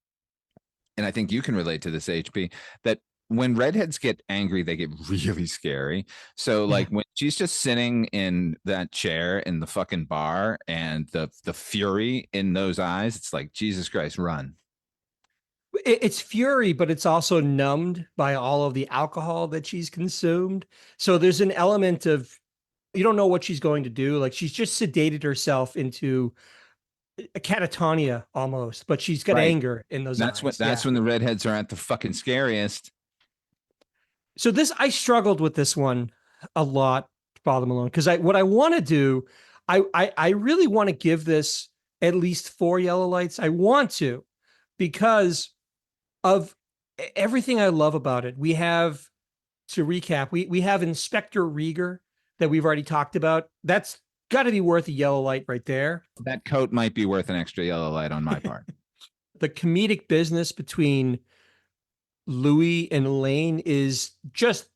and I think you can relate to this, HP, that when redheads get angry, they get really scary. So like when she's just sitting in that chair in the fucking bar and the fury in those eyes, it's like, Jesus Christ, run. It's fury, but it's also numbed by all of the alcohol that she's consumed. So there's an element of, you don't know what she's going to do. Like, she's just sedated herself into a catatonia almost, but she's got Right. anger in those eyes. That's when the redheads are at the fucking scariest. So I struggled with this one a lot, Father Malone, because what I want to do, I really want to give this at least 4 yellow lights. I want to, because of everything I love about it. We have, to recap, we have Inspector Rieger that we've already talked about. That's got to be worth a yellow light right there. That coat might be worth an extra yellow light on my part. The comedic business between Louie and Elaine is just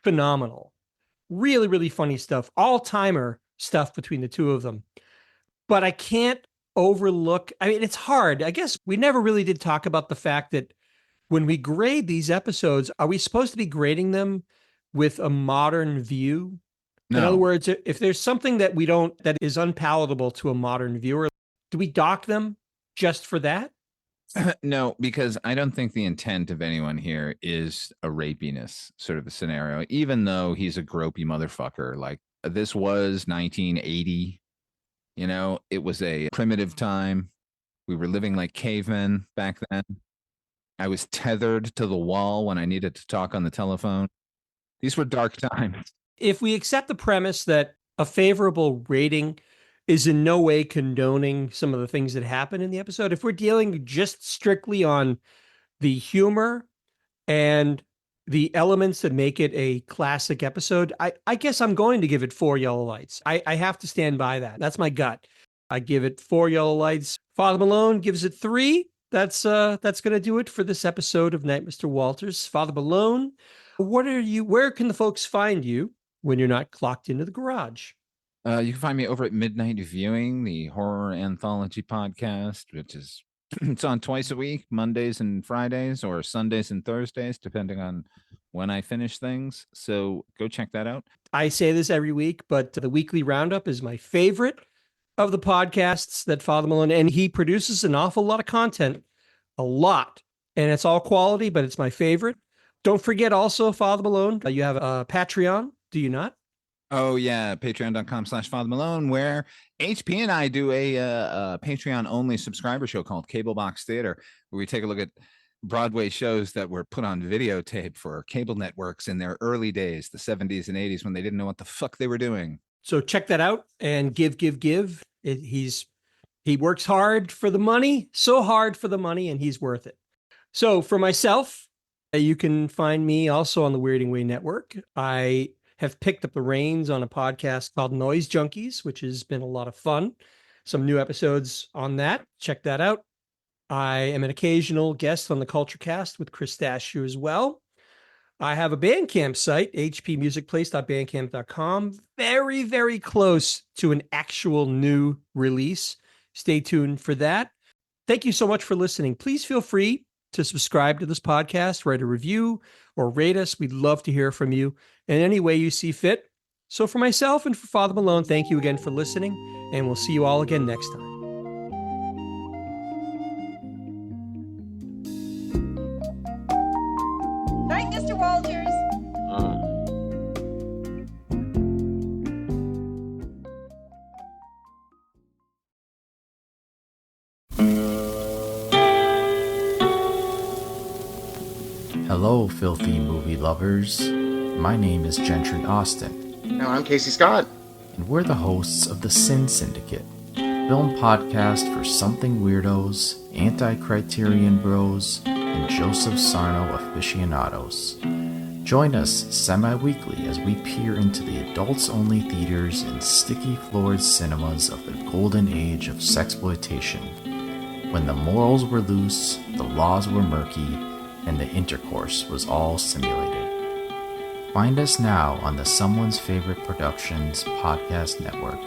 phenomenal. Really, really funny stuff. All-timer stuff between the two of them. But I can't overlook, I mean, it's hard. I guess we never really did talk about the fact that when we grade these episodes, are we supposed to be grading them with a modern view? No. In other words, if there's something that that is unpalatable to a modern viewer, do we dock them just for that? No, because I don't think the intent of anyone here is a rapiness sort of a scenario, even though he's a gropey motherfucker. Like, this was 1980. You know, it was a primitive time. We were living like cavemen back then. I was tethered to the wall when I needed to talk on the telephone. These were dark times. If we accept the premise that a favorable rating is in no way condoning some of the things that happen in the episode, if we're dealing just strictly on the humor and the elements that make it a classic episode, I guess I'm going to give it 4 yellow lights. I have to stand by that. That's my gut. I give it 4 yellow lights. Father Malone gives it 3. That's going to do it for this episode of Night, Mr. Walters. Father Malone, where can the folks find you when you're not clocked into the garage? You can find me over at Midnight Viewing, the horror anthology podcast, which is it's on twice a week, Mondays and Fridays, or Sundays and Thursdays, depending on when I finish things. So go check that out. I say this every week, but the weekly roundup is my favorite of the podcasts that Father Malone, and he produces an awful lot of content, a lot, and it's all quality, but it's my favorite. Don't forget also, Father Malone, you have a Patreon, do you not? Oh, yeah. Patreon.com/Father Malone, where HP and I do a Patreon only subscriber show called Cable Box Theater, where we take a look at Broadway shows that were put on videotape for cable networks in their early days, the 70s and 80s, when they didn't know what the fuck they were doing. So check that out and give. He works hard for the money, so hard for the money, and he's worth it. So for myself, you can find me also on the Weirding Way Network. I have picked up the reins on a podcast called Noise Junkies, which has been a lot of fun. Some new episodes on that. Check that out. I am an occasional guest on the Culture Cast with Chris Dashew as well. I have a Bandcamp site, hpmusicplace.bandcamp.com. Very, very close to an actual new release. Stay tuned for that. Thank you so much for listening. Please feel free to subscribe to this podcast, write a review, or rate us. We'd love to hear from you in any way you see fit. So for myself and for Father Malone, thank you again for listening, and we'll see you all again next time. Night, Mr. Walters. Hello, filthy movie lovers. My name is Gentry Austin. And I'm Casey Scott. And we're the hosts of the Sin Syndicate, film podcast for something weirdos, anti-criterion bros, and Joseph Sarno aficionados. Join us semi-weekly as we peer into the adults-only theaters and sticky-floored cinemas of the golden age of sexploitation, when the morals were loose, the laws were murky, and the intercourse was all simulated. Find us now on the Someone's Favorite Productions podcast network.